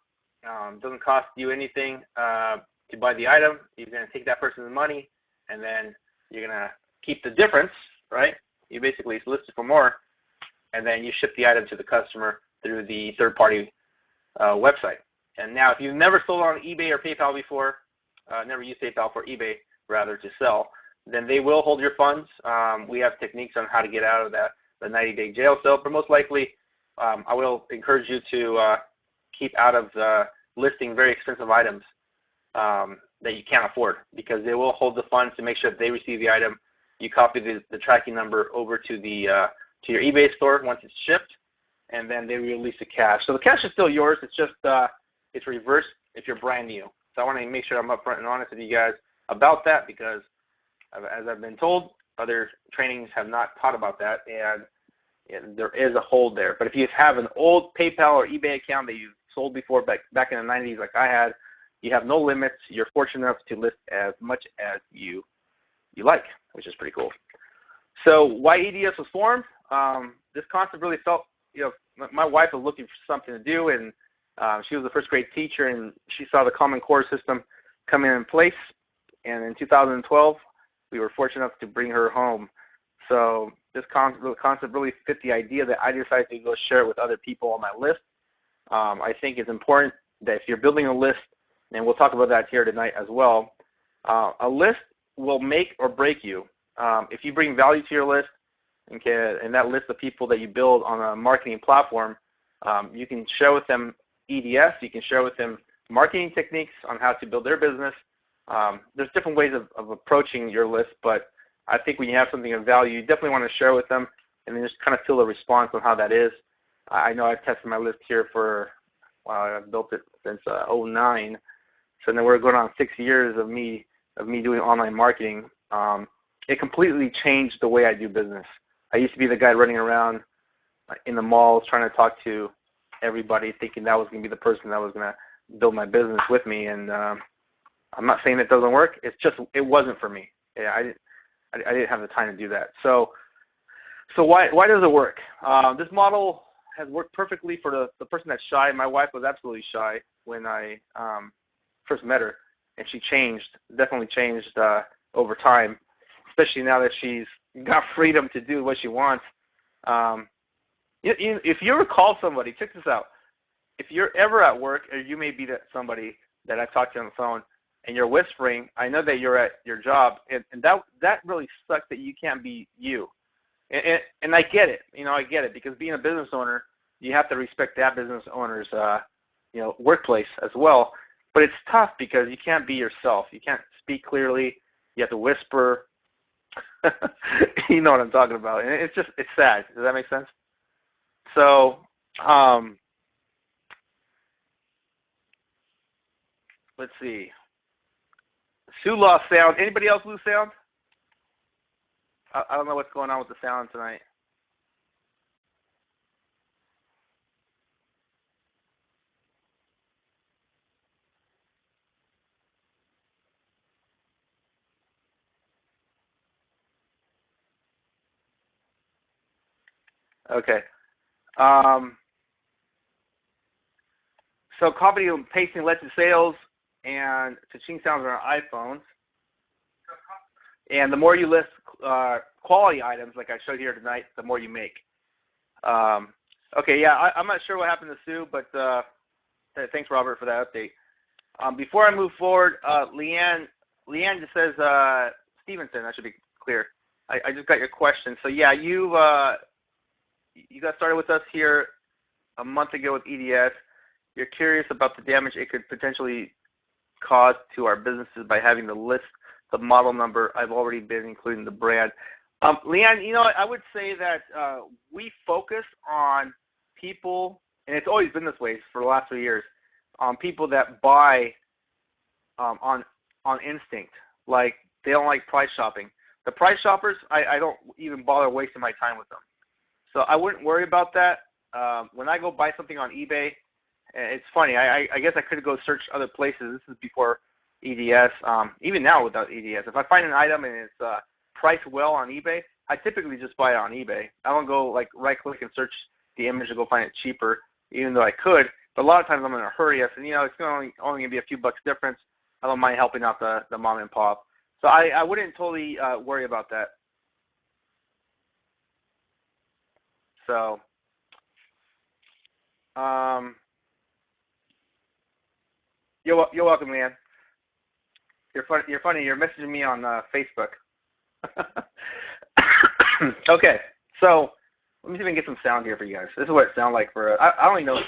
Doesn't cost you anything to buy the item. You're going to take that person's money, and then you're going to keep the difference, right? You basically list it for more, and then you ship the item to the customer through the third-party website. And now, if you've never sold on eBay or PayPal before, never used PayPal for eBay, rather, to sell, then they will hold your funds. We have techniques on how to get out of the 90-day jail cell, but most likely I will encourage you to keep out of listing very expensive items that you can't afford, because they will hold the funds to make sure that they receive the item. You copy the tracking number over to to your eBay store once it's shipped, and then they release the cash. So the cash is still yours. It's just it's reversed if you're brand new. So I want to make sure I'm upfront and honest with you guys about that, because as I've been told, other trainings have not taught about that, and there is a hold there. But if you have an old PayPal or eBay account that you've sold before back in the 90s like I had, you have no limits. You're fortunate enough to list as much as you like, which is pretty cool. So why EDS was formed, this concept really felt, my wife was looking for something to do, and she was a first grade teacher, and she saw the Common Core system coming in place. And in 2012, we were fortunate enough to bring her home. So this concept really fit the idea that I decided to go share it with other people on my list. I think it's important that if you're building a list, and we'll talk about that here tonight as well, a list will make or break you. If you bring value to your list, okay, and that list of people that you build on a marketing platform, you can share with them EDS, you can share with them marketing techniques on how to build their business. There's different ways of approaching your list, but I think when you have something of value, you definitely want to share with them, and then just kind of feel the response on how that is. I know I've tested my list here I've built it since 2009, so then we're going on 6 years of me doing online marketing. It completely changed the way I do business. I used to be the guy running around in the malls trying to talk to everybody, thinking that was going to be the person that was going to build my business with me, and I'm not saying it doesn't work. It's just it wasn't for me. Yeah, I didn't have the time to do that. So why does it work? This model has worked perfectly for the person that's shy. My wife was absolutely shy when I first met her, and she definitely changed over time, especially now that she's got freedom to do what she wants. If you ever call somebody, check this out. If you're ever at work, or you may be somebody that I've talked to on the phone, and you're whispering, I know that you're at your job, and that really sucks that you can't be you. And I get it. I get it, because being a business owner, you have to respect that business owner's workplace as well. But it's tough because you can't be yourself. You can't speak clearly. You have to whisper. You know what I'm talking about. And it's sad. Does that make sense? So, let's see. Sue lost sound. Anybody else lose sound? I don't know what's going on with the sound tonight. Okay. So copy and pasting led to sales and cha-ching sounds on our iPhones. And the more you list quality items, like I showed here tonight, the more you make. Okay, yeah, I'm not sure what happened to Sue, but thanks, Robert, for that update. Before I move forward, Leanne just says, Stevenson, that should be clear. I just got your question. So, yeah, you got started with us here a month ago with EDS. You're curious about the damage it could potentially cause to our businesses by having to list the model number. I've already been including the brand. Leanne, I would say that we focus on people, and it's always been this way for the last 3 years, on people that buy on instinct. Like, they don't like price shopping. The price shoppers, I don't even bother wasting my time with them. So I wouldn't worry about that. When I go buy something on eBay, it's funny. I guess I could go search other places. This is before EDS. Even now without EDS, if I find an item and it's priced well on eBay, I typically just buy it on eBay. I don't go like right-click and search the image and go find it cheaper, even though I could. But a lot of times I'm in a hurry. I said, it's only going to be a few bucks difference. I don't mind helping out the mom and pop. So I wouldn't totally worry about that. So, you're welcome, Leanne. You're funny. You're messaging me on Facebook. Okay, so let me see if I can get some sound here for you guys. This is what it sounds like for. I don't even know.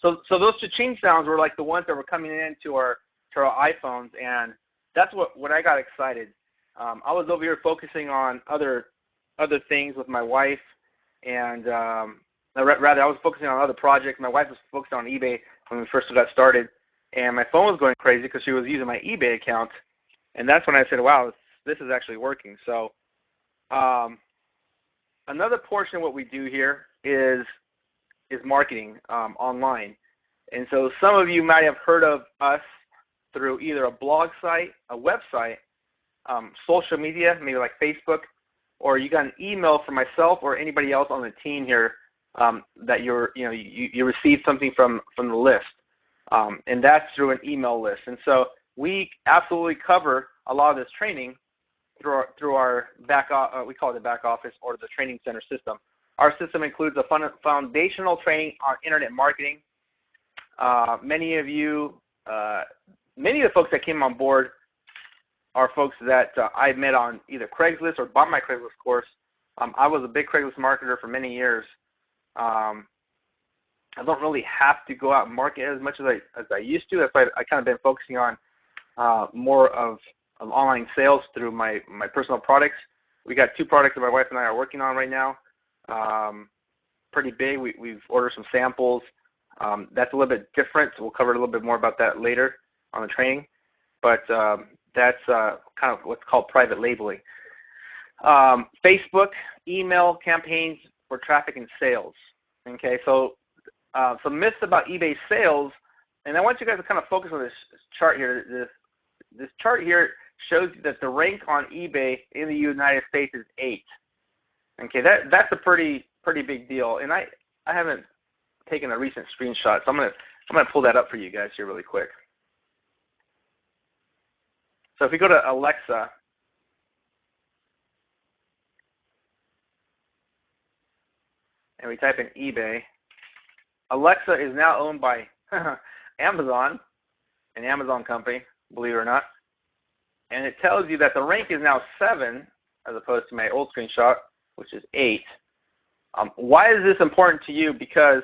So those cha-ching sounds were like the ones that were coming into our iPhones, and that's what I got excited. I was over here focusing on other things with my wife, and rather I was focusing on other projects. My wife was focused on eBay when we first got started, and my phone was going crazy because she was using my eBay account, and that's when I said, wow, this is actually working. So another portion of what we do here is marketing online. And so some of you might have heard of us through either a blog site, a website, social media, maybe like Facebook, or you got an email from myself or anybody else on the team here that you received something from the list, and that's through an email list. And so we absolutely cover a lot of this training through our we call it the back office or the training center system. Our system includes a foundational training on internet marketing. Many of the folks that came on board are folks that I met on either Craigslist or bought my Craigslist course. I was a big Craigslist marketer for many years. I don't really have to go out and market as much as I used to. That's why I kind of been focusing on more of online sales through my personal products. We got 2 products that my wife and I are working on right now. Pretty big. We've ordered some samples. That's a little bit different. So we'll cover a little bit more about that later on the training. But that's kind of what's called private labeling. Facebook, email campaigns for traffic and sales. Okay, so some myths about eBay sales, and I want you guys to kind of focus on this chart here. This chart here shows you that the rank on eBay in the United States is 8. Okay, that's a pretty big deal, and I haven't taken a recent screenshot, so I'm gonna pull that up for you guys here really quick. So if we go to Alexa, and we type in eBay, Alexa is now owned by Amazon, an Amazon company, believe it or not. And it tells you that the rank is now 7 as opposed to my old screenshot, which is 8. Why is this important to you? Because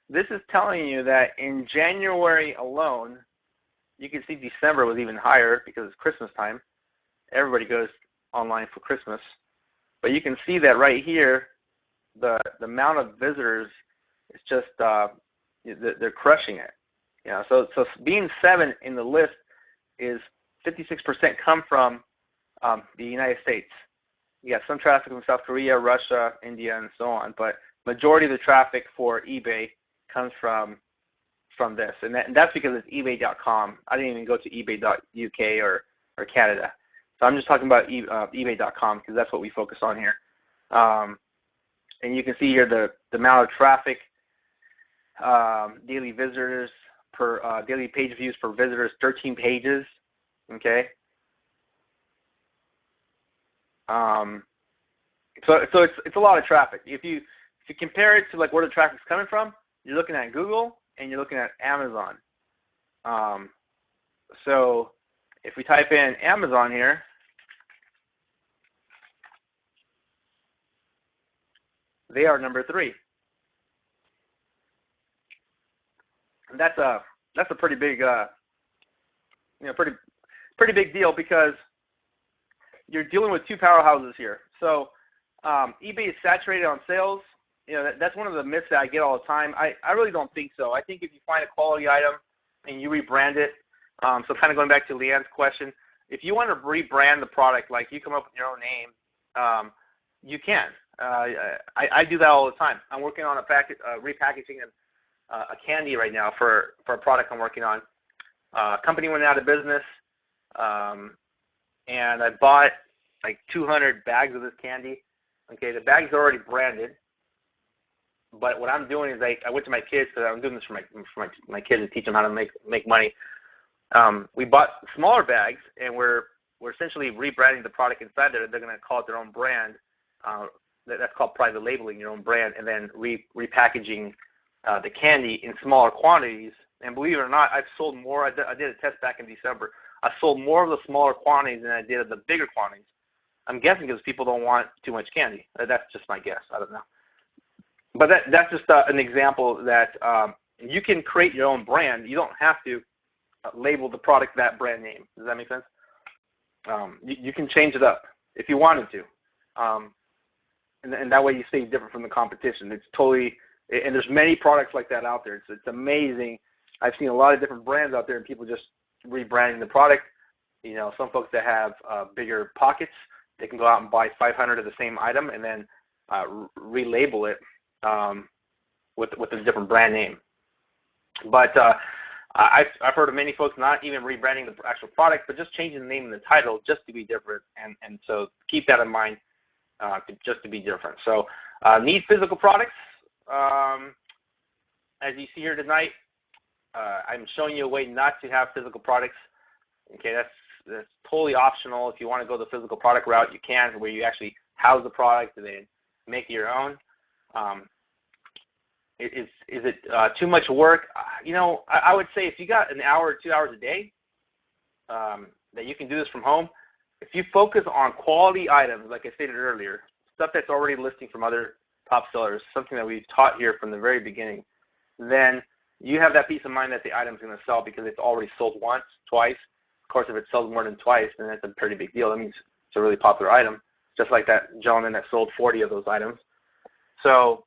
this is telling you that in January alone, you can see December was even higher because it's Christmas time. Everybody goes online for Christmas. But you can see that right here, the amount of visitors is just, they're crushing it. So being 7 in the list is 56% come from the United States. You got some traffic from South Korea, Russia, India, and so on, but majority of the traffic for eBay comes from this, and that's because it's ebay.com. I didn't even go to ebay.uk or Canada, so I'm just talking about ebay.com because that's what we focus on here. And you can see here the amount of traffic, daily visitors per daily page views per visitors, 13 pages. Okay. So it's a lot of traffic. If you compare it to like where the traffic's coming from, you're looking at Google and you're looking at Amazon. So if we type in Amazon here, they are number 3. And that's a pretty big pretty big deal because you're dealing with 2 powerhouses here. So eBay is saturated on sales. That's one of the myths that I get all the time. I really don't think so. I think if you find a quality item and you rebrand it, so kind of going back to Leanne's question, if you want to rebrand the product, like you come up with your own name, you can. I do that all the time. I'm working on repackaging a candy right now for a product I'm working on. Company went out of business, and I bought like 200 bags of this candy. Okay, the bags are already branded, but what I'm doing is I went to my kids, because I'm doing this for my kids to teach them how to make money. We bought smaller bags, and we're essentially rebranding the product inside there. They're going to call it their own brand. That's called private labeling, your own brand, and then repackaging the candy in smaller quantities. And believe it or not, I've sold more. I did a test back in December. I sold more of the smaller quantities than I did of the bigger quantities. I'm guessing because people don't want too much candy. That's just my guess. I don't know. But that's just an example that you can create your own brand. You don't have to label the product that brand name. Does that make sense? You can change it up if you wanted to. And that way you stay different from the competition. It's totally, and there's many products like that out there. It's amazing. I've seen a lot of different brands out there and people just rebranding the product. Some folks that have bigger pockets, they can go out and buy 500 of the same item and then relabel it with a different brand name. But I've heard of many folks not even rebranding the actual product, but just changing the name and the title just to be different. And so keep that in mind, just to be different. So need physical products. As you see here tonight, I'm showing you a way not to have physical products. Okay, that's totally optional. If you want to go the physical product route, you can, where you actually house the product and then make it your own. Is it too much work? I would say if you got an hour or 2 hours a day that you can do this from home, if you focus on quality items, like I stated earlier, stuff that's already listing from other top sellers, something that we've taught here from the very beginning, then you have that peace of mind that the item's going to sell because it's already sold once, twice. Of course, if it sells more than twice, then that's a pretty big deal. That means it's a really popular item, just like that gentleman that sold 40 of those items. So,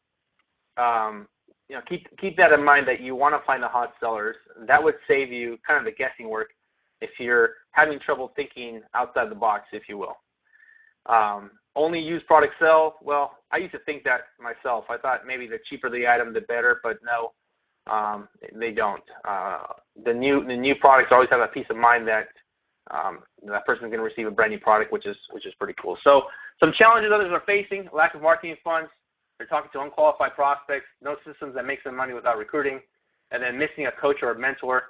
keep that in mind that you want to find the hot sellers. That would save you kind of the guessing work if you're having trouble thinking outside the box, if you will. Only used products sell. Well, I used to think that myself. I thought maybe the cheaper the item, the better, but no, they don't. The new products always have a peace of mind that that person's going to receive a brand new product, which is pretty cool. So some challenges others are facing: lack of marketing funds. They're talking to unqualified prospects, no systems that makes them money without recruiting, and then missing a coach or a mentor.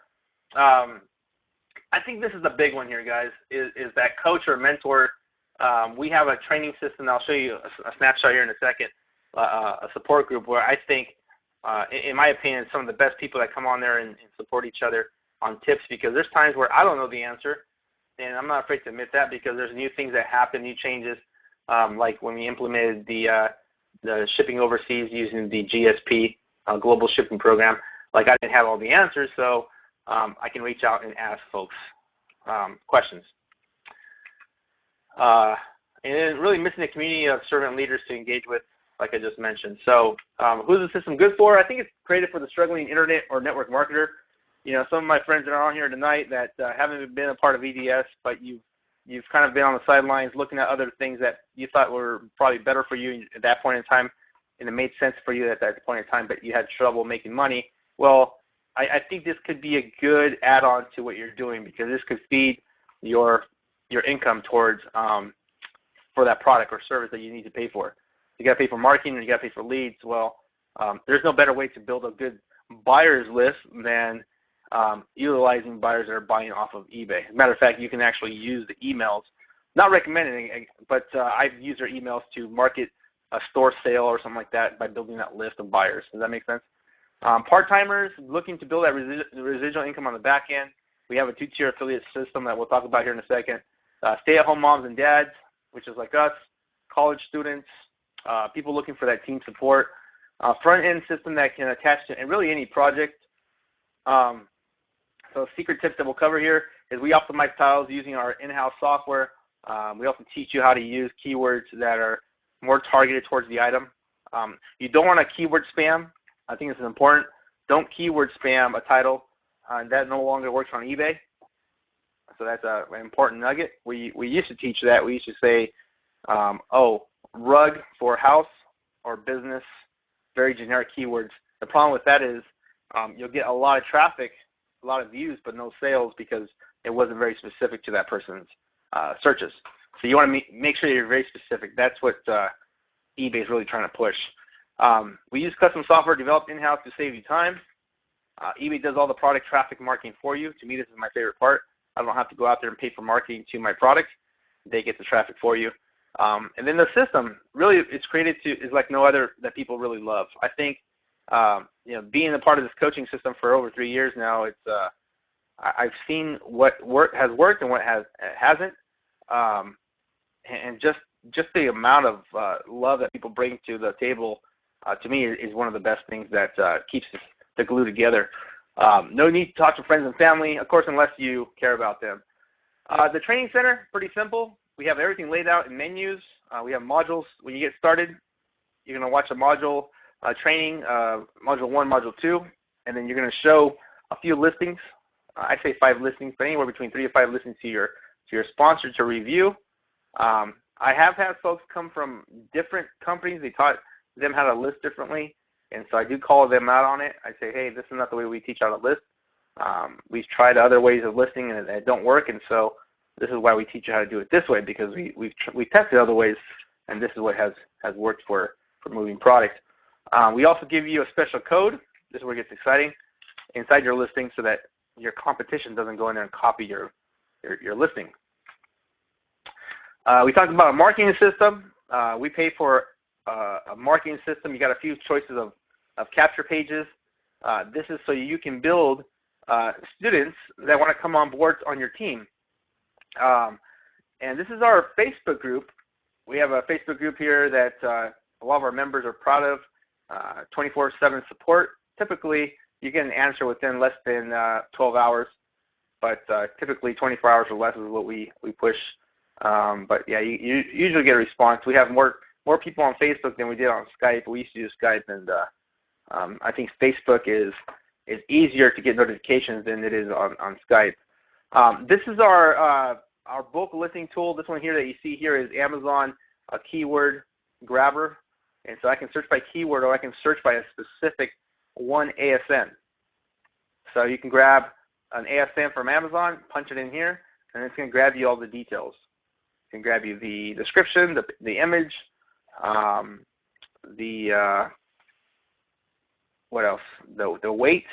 I think this is the big one here, guys, is that coach or mentor. We have a training system. I'll show you a snapshot here in a second. a support group where I think, in my opinion, some of the best people that come on there and support each other on tips, because there's times where I don't know the answer, and I'm not afraid to admit that, because there's new things that happen, new changes, like when we implemented the shipping overseas using the GSP, Global Shipping Program. Like, I didn't have all the answers, so I can reach out and ask folks questions. And then really missing a community of servant leaders to engage with, like I just mentioned. So who's the system good for? I think it's created for the struggling internet or network marketer. You know, some of my friends that are on here tonight that haven't been a part of EDS, but you've kind of been on the sidelines looking at other things that you thought were probably better for you at that point in time, and it made sense for you at that point in time, but you had trouble making money. Well, I think this could be a good add-on to what you're doing, because this could feed your income towards for that product or service that you need to pay for. You got to pay for marketing and you got to pay for leads. Well, there's no better way to build a good buyers list than utilizing buyers that are buying off of eBay. As a matter of fact, you can actually use the emails, not recommending, but I've used their emails to market a store sale or something like that by building that list of buyers. Does that make sense? Part-timers looking to build that residual income on the back end. We have a 2-tier affiliate system that we'll talk about here in a second. Stay-at-home moms and dads, which is like us, college students, people looking for that team support. Front-end system that can attach to and really any project. So secret tips that we'll cover here is we optimize titles using our in-house software. We also teach you how to use keywords that are more targeted towards the item. You don't want to keyword spam. I think this is important. Don't keyword spam a title. That no longer works on eBay. So that's an important nugget. We used to teach that. We used to say, rug for house or business, very generic keywords. The problem with that is you'll get a lot of traffic, a lot of views, but no sales because it wasn't very specific to that person's searches. So you want to make sure you're very specific. That's what eBay is really trying to push. We use custom software developed in-house to save you time. eBay does all the product traffic marketing for you. To me, this is my favorite part. I don't have to go out there and pay for marketing to my product. They get the traffic for you. And then the system, really, it's created is like no other that people really love. I think, being a part of this coaching system for over 3 years now, it's I've seen what has worked and what hasn't, and just the amount of love that people bring to the table, to me, is one of the best things that keeps the glue together. No need to talk to friends and family, of course, unless you care about them. The training center, pretty simple. We have everything laid out in menus. We have modules. When you get started, you're going to watch a module training, module 1, module 2, and then you're going to show a few listings. I say 5 listings, but anywhere between 3 to 5 listings to your sponsor to review. I have had folks come from different companies. They taught them how to list differently, and so I do call them out on it. I say, hey, this is not the way we teach how to list. We've tried other ways of listing, and it don't work, and so this is why we teach you how to do it this way, because we've tested other ways, and this is what has worked for moving product. We also give you a special code. This is where it gets exciting, inside your listing so that your competition doesn't go in there and copy your listing. We talked about a marketing system. We pay for a marketing system. You got a few choices of capture pages. This is so you can build students that want to come on board on your team. And this is our Facebook group. We have a Facebook group here that a lot of our members are proud of. 24/7 support. Typically, you get an answer within less than 12 hours, but typically 24 hours or less is what we push. But yeah, you usually get a response. We have more people on Facebook than we did on Skype. We used to use Skype, and I think Facebook is easier to get notifications than it is on Skype. This is our bulk listing tool. This one here that you see here is Amazon a keyword grabber, and so I can search by keyword or I can search by a specific one ASN. So you can grab an ASN from Amazon, punch it in here, and it's going to grab you all the details. It can grab you the description, the image, what else? The weight,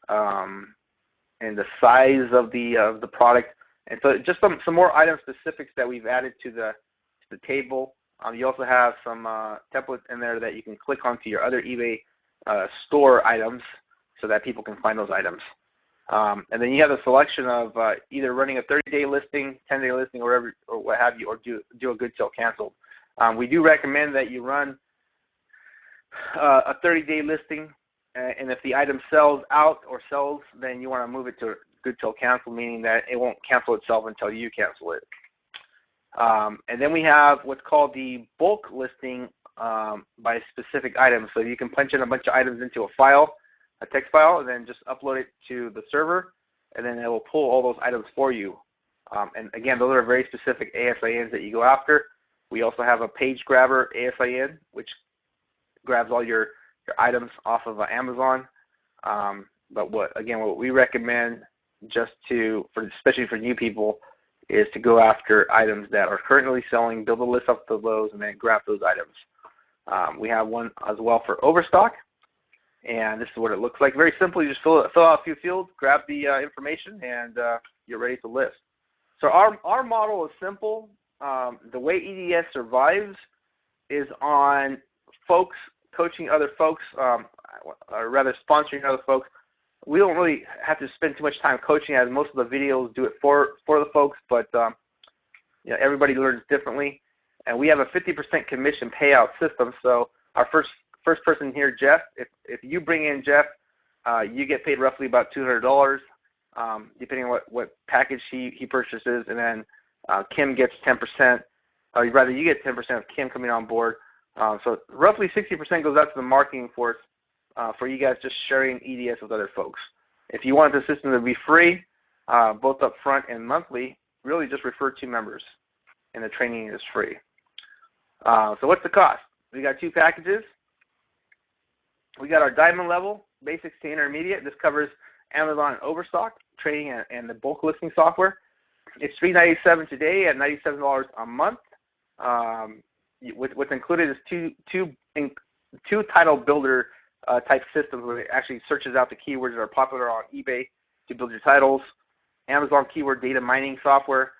and the size of the product, and so just some more item specifics that we've added to the table. You also have some templates in there that you can click onto your other eBay store items so that people can find those items. And then you have a selection of either running a 30-day listing, 10-day listing, or what have you, or do a good till canceled. We do recommend that you run a 30-day listing, and if the item sells out or sells, then you want to move it to good till cancel, meaning that it won't cancel itself until you cancel it. And then we have what's called the bulk listing by specific items. So you can punch in a bunch of items into a file, a text file, and then just upload it to the server, and then it will pull all those items for you. And again, those are very specific ASINs that you go after. We also have a page grabber ASIN, which grabs all your items off of Amazon. But what we recommend especially for new people, is to go after items that are currently selling, build a list off of those, and then grab those items. We have one as well for overstock, and this is what it looks like. Very simple. You just fill out a few fields, grab the information, and you're ready to list. So our model is simple. The way EDS survives is on folks coaching other folks, or rather sponsoring other folks. We don't really have to spend too much time coaching, as most of the videos do it for the folks, but everybody learns differently. And we have a 50% commission payout system. So our first person here, Jeff, if you bring in Jeff, you get paid roughly about $200, depending on what package he purchases, and then Kim gets 10%, or rather you get 10% of Kim coming on board. So roughly 60% goes out to the marketing force for you guys just sharing EDS with other folks. If you want the system to be free, both up front and monthly, really just refer 2 members, and the training is free. So what's the cost? We got 2 packages. We got our diamond level, basics to intermediate. This covers Amazon Overstock, trading, and the bulk listing software. It's $397 today at $97 a month. What's included is two title builder type systems where it actually searches out the keywords that are popular on eBay to build your titles, Amazon keyword data mining software,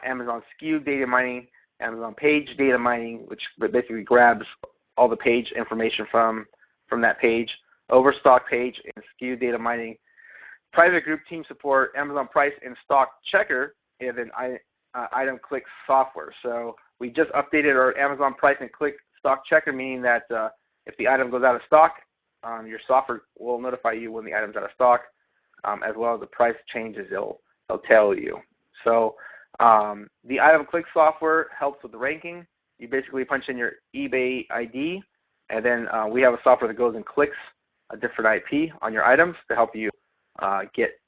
Amazon SKU data mining, Amazon page data mining, which basically grabs all the page information from that page, Overstock page and SKU data mining, private group team support, Amazon price and stock checker, and then item click software. So we just updated our Amazon price and click stock checker, meaning that if the item goes out of stock, your software will notify you when the item's out of stock, as well as the price changes. It'll tell you. So the item click software helps with the ranking. You basically punch in your eBay ID, and then we have a software that goes and clicks a different IP on your items to help you get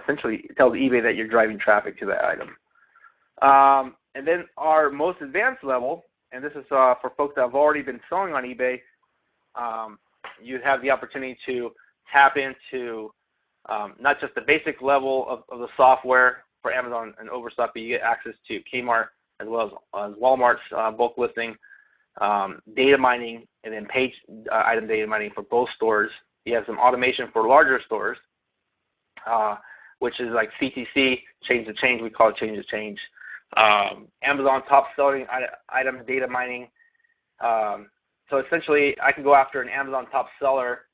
essentially tells eBay that you're driving traffic to that item. And then our most advanced level, and this is for folks that have already been selling on eBay, you have the opportunity to tap into not just the basic level of the software for Amazon and Overstock, but you get access to Kmart as well as Walmart's bulk listing, data mining, and then page item data mining for both stores. You have some automation for larger stores, which is like CTC, change to change. We call it change to change. Amazon top selling item data mining. So essentially, I can go after an Amazon top seller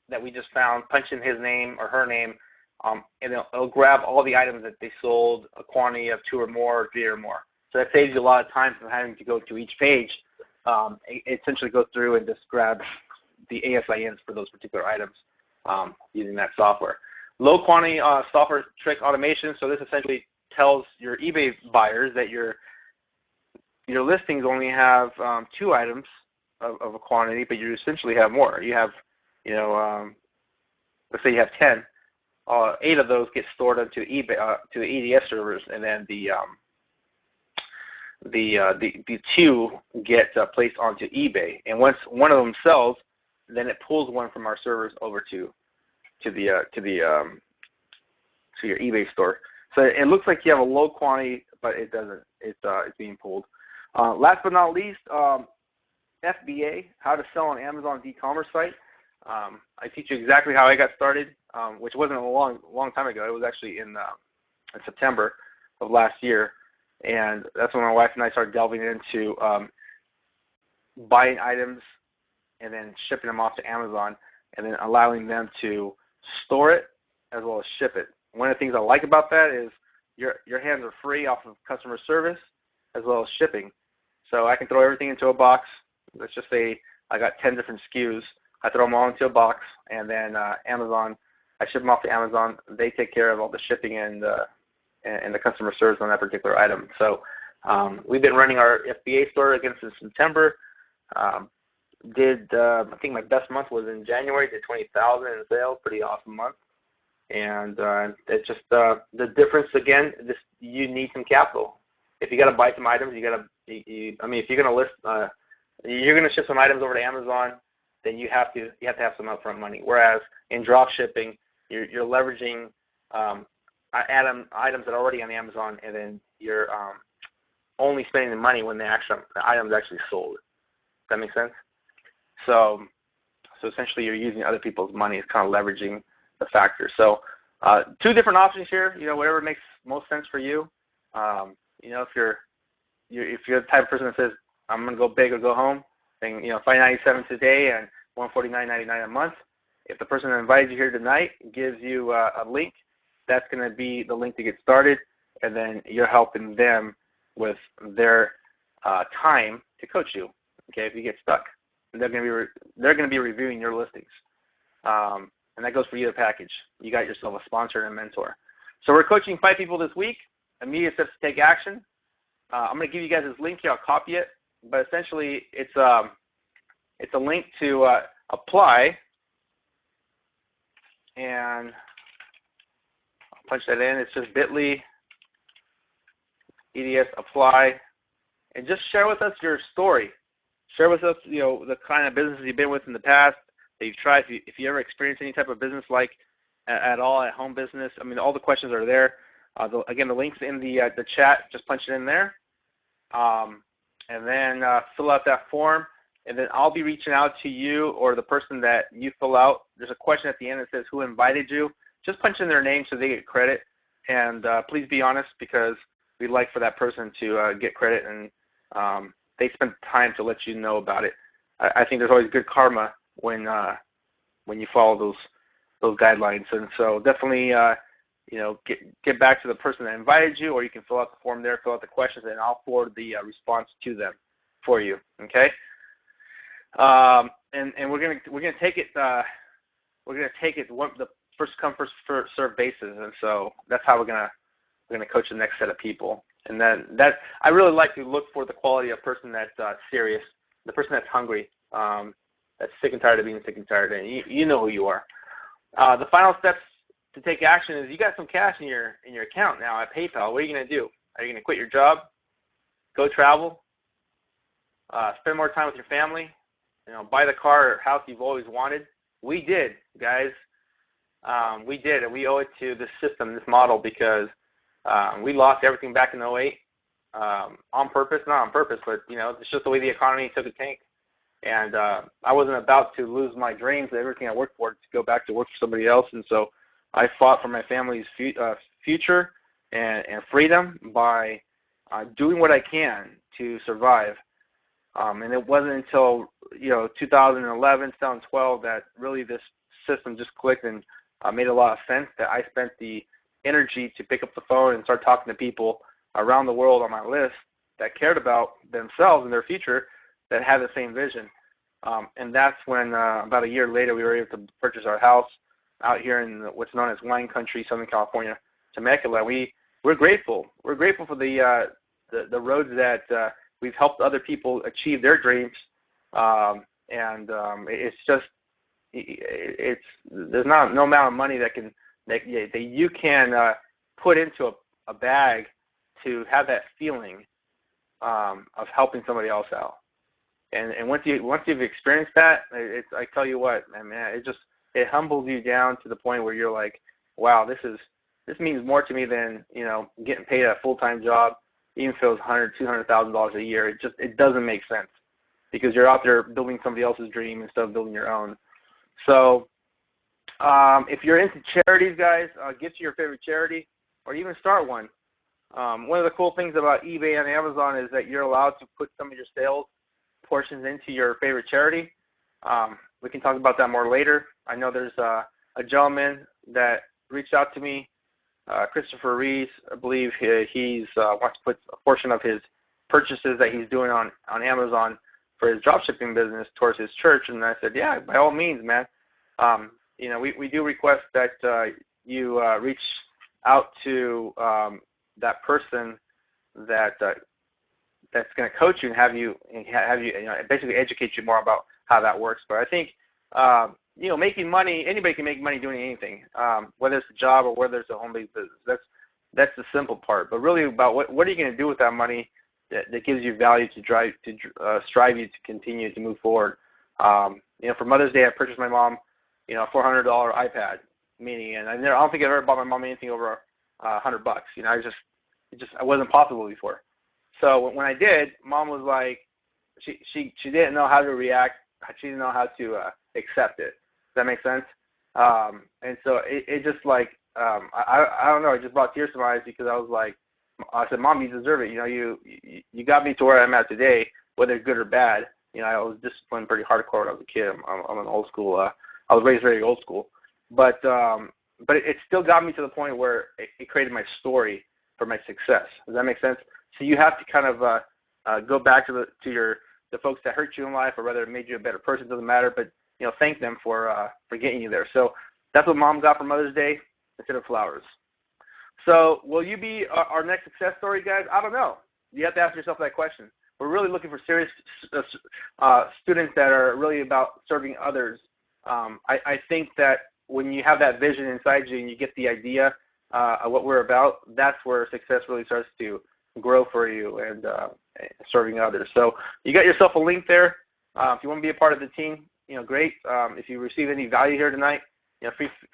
that we just found, punch in his name or her name, and it'll grab all the items that they sold, a quantity of 2 or more, or 3 or more. So that saves you a lot of time from having to go to each page. It essentially goes through and just grabs the ASINs for those particular items using that software. Low quantity software trick automation. So this essentially tells your eBay buyers that your listings only have 2 items of a quantity, but you essentially have more. You have, let's say you have 10. 8 of those get stored onto eBay to the EDS servers, and then the 2 get placed onto eBay. And once one of them sells, then it pulls one from our servers over to your eBay store. So it looks like you have a low quantity, but it doesn't. It's being pulled. Last but not least, FBA, how to sell on Amazon's e-commerce site. I teach you exactly how I got started, which wasn't a long time ago. It was actually in September of last year, and that's when my wife and I started delving into buying items and then shipping them off to Amazon and then allowing them to store it as well as ship it. One of the things I like about that is your hands are free off of customer service as well as shipping. So I can throw everything into a box. Let's just say I got 10 different SKUs. I throw them all into a box, and then Amazon, I ship them off to Amazon. They take care of all the shipping and the customer service on that particular item. So we've been running our FBA store again since September. I think my best month was in January, did $20,000 in sales, pretty awesome month. And it's just the difference again. You need some capital. If you got to buy some items, if you're going to list, you're going to ship some items over to Amazon, then you have to have some upfront money. Whereas in drop shipping, you're leveraging items that are already on Amazon, and then you're only spending the money when the item is actually sold. Does that make sense? So essentially, you're using other people's money. It's kind of leveraging the factor. So two different options here. Whatever makes most sense for you. If you're the type of person that says I'm going to go big or go home, then $597 today and $149.99 a month. If the person that invited you here tonight gives you a link, that's going to be the link to get started, and then you're helping them with their time to coach you. Okay, if you get stuck, they're going to be reviewing your listings, and that goes for either package. You got yourself a sponsor and a mentor. So we're coaching 5 people this week. Immediate steps to take action. I'm going to give you guys this link here. I'll copy it, but essentially it's a link to apply, and I'll punch that in. It's just bit.ly EDS apply, and just share with us your story. Share with us, the kind of businesses you've been with in the past that you've tried. If you ever experienced any type of business like at all, at home business. All the questions are there. Again, the link's in the chat. Just punch it in there, and then fill out that form. And then I'll be reaching out to you or the person that you fill out. There's a question at the end that says, who invited you? Just punch in their name so they get credit. And please be honest, because we'd like for that person to get credit, and they spent time to let you know about it. I think there's always good karma when you follow those guidelines. And so definitely, get back to the person that invited you, or you can fill out the form there, fill out the questions, and I'll forward the response to them for you. Okay. And we're gonna take it. The first come first served basis, and so that's how we're gonna coach the next set of people. And then I really like to look for the quality of person that's serious, the person that's hungry, that's sick and tired of being sick and tired, and you know who you are. The final steps to take action is you got some cash in your account now at PayPal. What are you gonna do? Are you gonna quit your job, go travel, spend more time with your family? Buy the car or house you've always wanted. We did, guys. We did, and we owe it to this system, this model, because we lost everything back in 2008 on purpose, not on purpose, but it's just the way the economy took a tank. And I wasn't about to lose my dreams, everything I worked for, to go back to work for somebody else. And so I fought for my family's future and freedom by doing what I can to survive. And it wasn't until 2011, 2012 that really this system just clicked and made a lot of sense, that I spent the energy to pick up the phone and start talking to people around the world on my list that cared about themselves and their future, that had the same vision. And that's when about a year later we were able to purchase our house out here in what's known as wine country, Southern California, Temecula. We're grateful. We're grateful for the roads that we've helped other people achieve their dreams, and it's just there's no amount of money that you can put into a bag to have that feeling of helping somebody else out. And once you've experienced that, I tell you what, man, it humbles you down to the point where you're like, wow, this means more to me than getting paid a full-time job. Even if it was $200,000 a year, it doesn't make sense, because you're out there building somebody else's dream instead of building your own. So if you're into charities, guys, get to your favorite charity or even start one. One of the cool things about eBay and Amazon is that you're allowed to put some of your sales portions into your favorite charity. We can talk about that more later. I know there's a gentleman that reached out to me, Christopher Rees. I believe he's wants to put a portion of his purchases that he's doing on Amazon for his dropshipping business towards his church. And I said, yeah, by all means, man. We do request that you reach out to that person that's going to coach you and have you basically educate you more about how that works. But I think making money, anybody can make money doing anything, whether it's a job or whether it's a home-based business. That's the simple part. But really about what are you going to do with that money that gives you value to strive you to continue to move forward. For Mother's Day, I purchased my mom, a $400 iPad mini, and I don't think I've ever bought my mom anything over $100. I wasn't possible before. So when I did, Mom was like, she didn't know how to react. She didn't know how to accept it. Does that make sense? And so it just like I don't know. It just brought tears to my eyes because I said, Mom, you deserve it. You got me to where I'm at today, whether good or bad. I was disciplined pretty hardcore when I was a kid. I'm an old school. I was raised very old school, but it still got me to the point where it created my story for my success. Does that make sense? So you have to kind of go back to the folks that hurt you in life, or whether it made you a better person. Doesn't matter, but thank them for getting you there. So that's what Mom got for Mother's Day instead of flowers. So will you be our next success story, guys? I don't know. You have to ask yourself that question. We're really looking for serious students that are really about serving others. I think that when you have that vision inside you and you get the idea of what we're about, that's where success really starts to grow for you and serving others. So you got yourself a link there. If you want to be a part of the team, great. If you receive any value here tonight,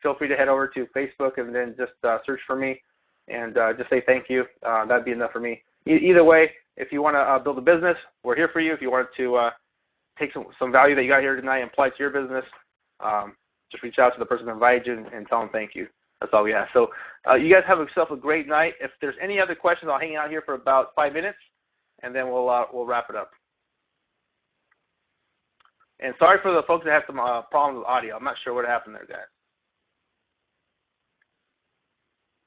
feel free to head over to Facebook and then just search for me and just say thank you. That'd be enough for me. Either way, if you want to build a business, we're here for you. If you want to take some value that you got here tonight and apply it to your business, just reach out to the person who invited you and tell them thank you. That's all we ask. So you guys have yourself a great night. If there's any other questions, I'll hang out here for about 5 minutes, and then we'll wrap it up. And sorry for the folks that had some problems with audio. I'm not sure what happened there, guys.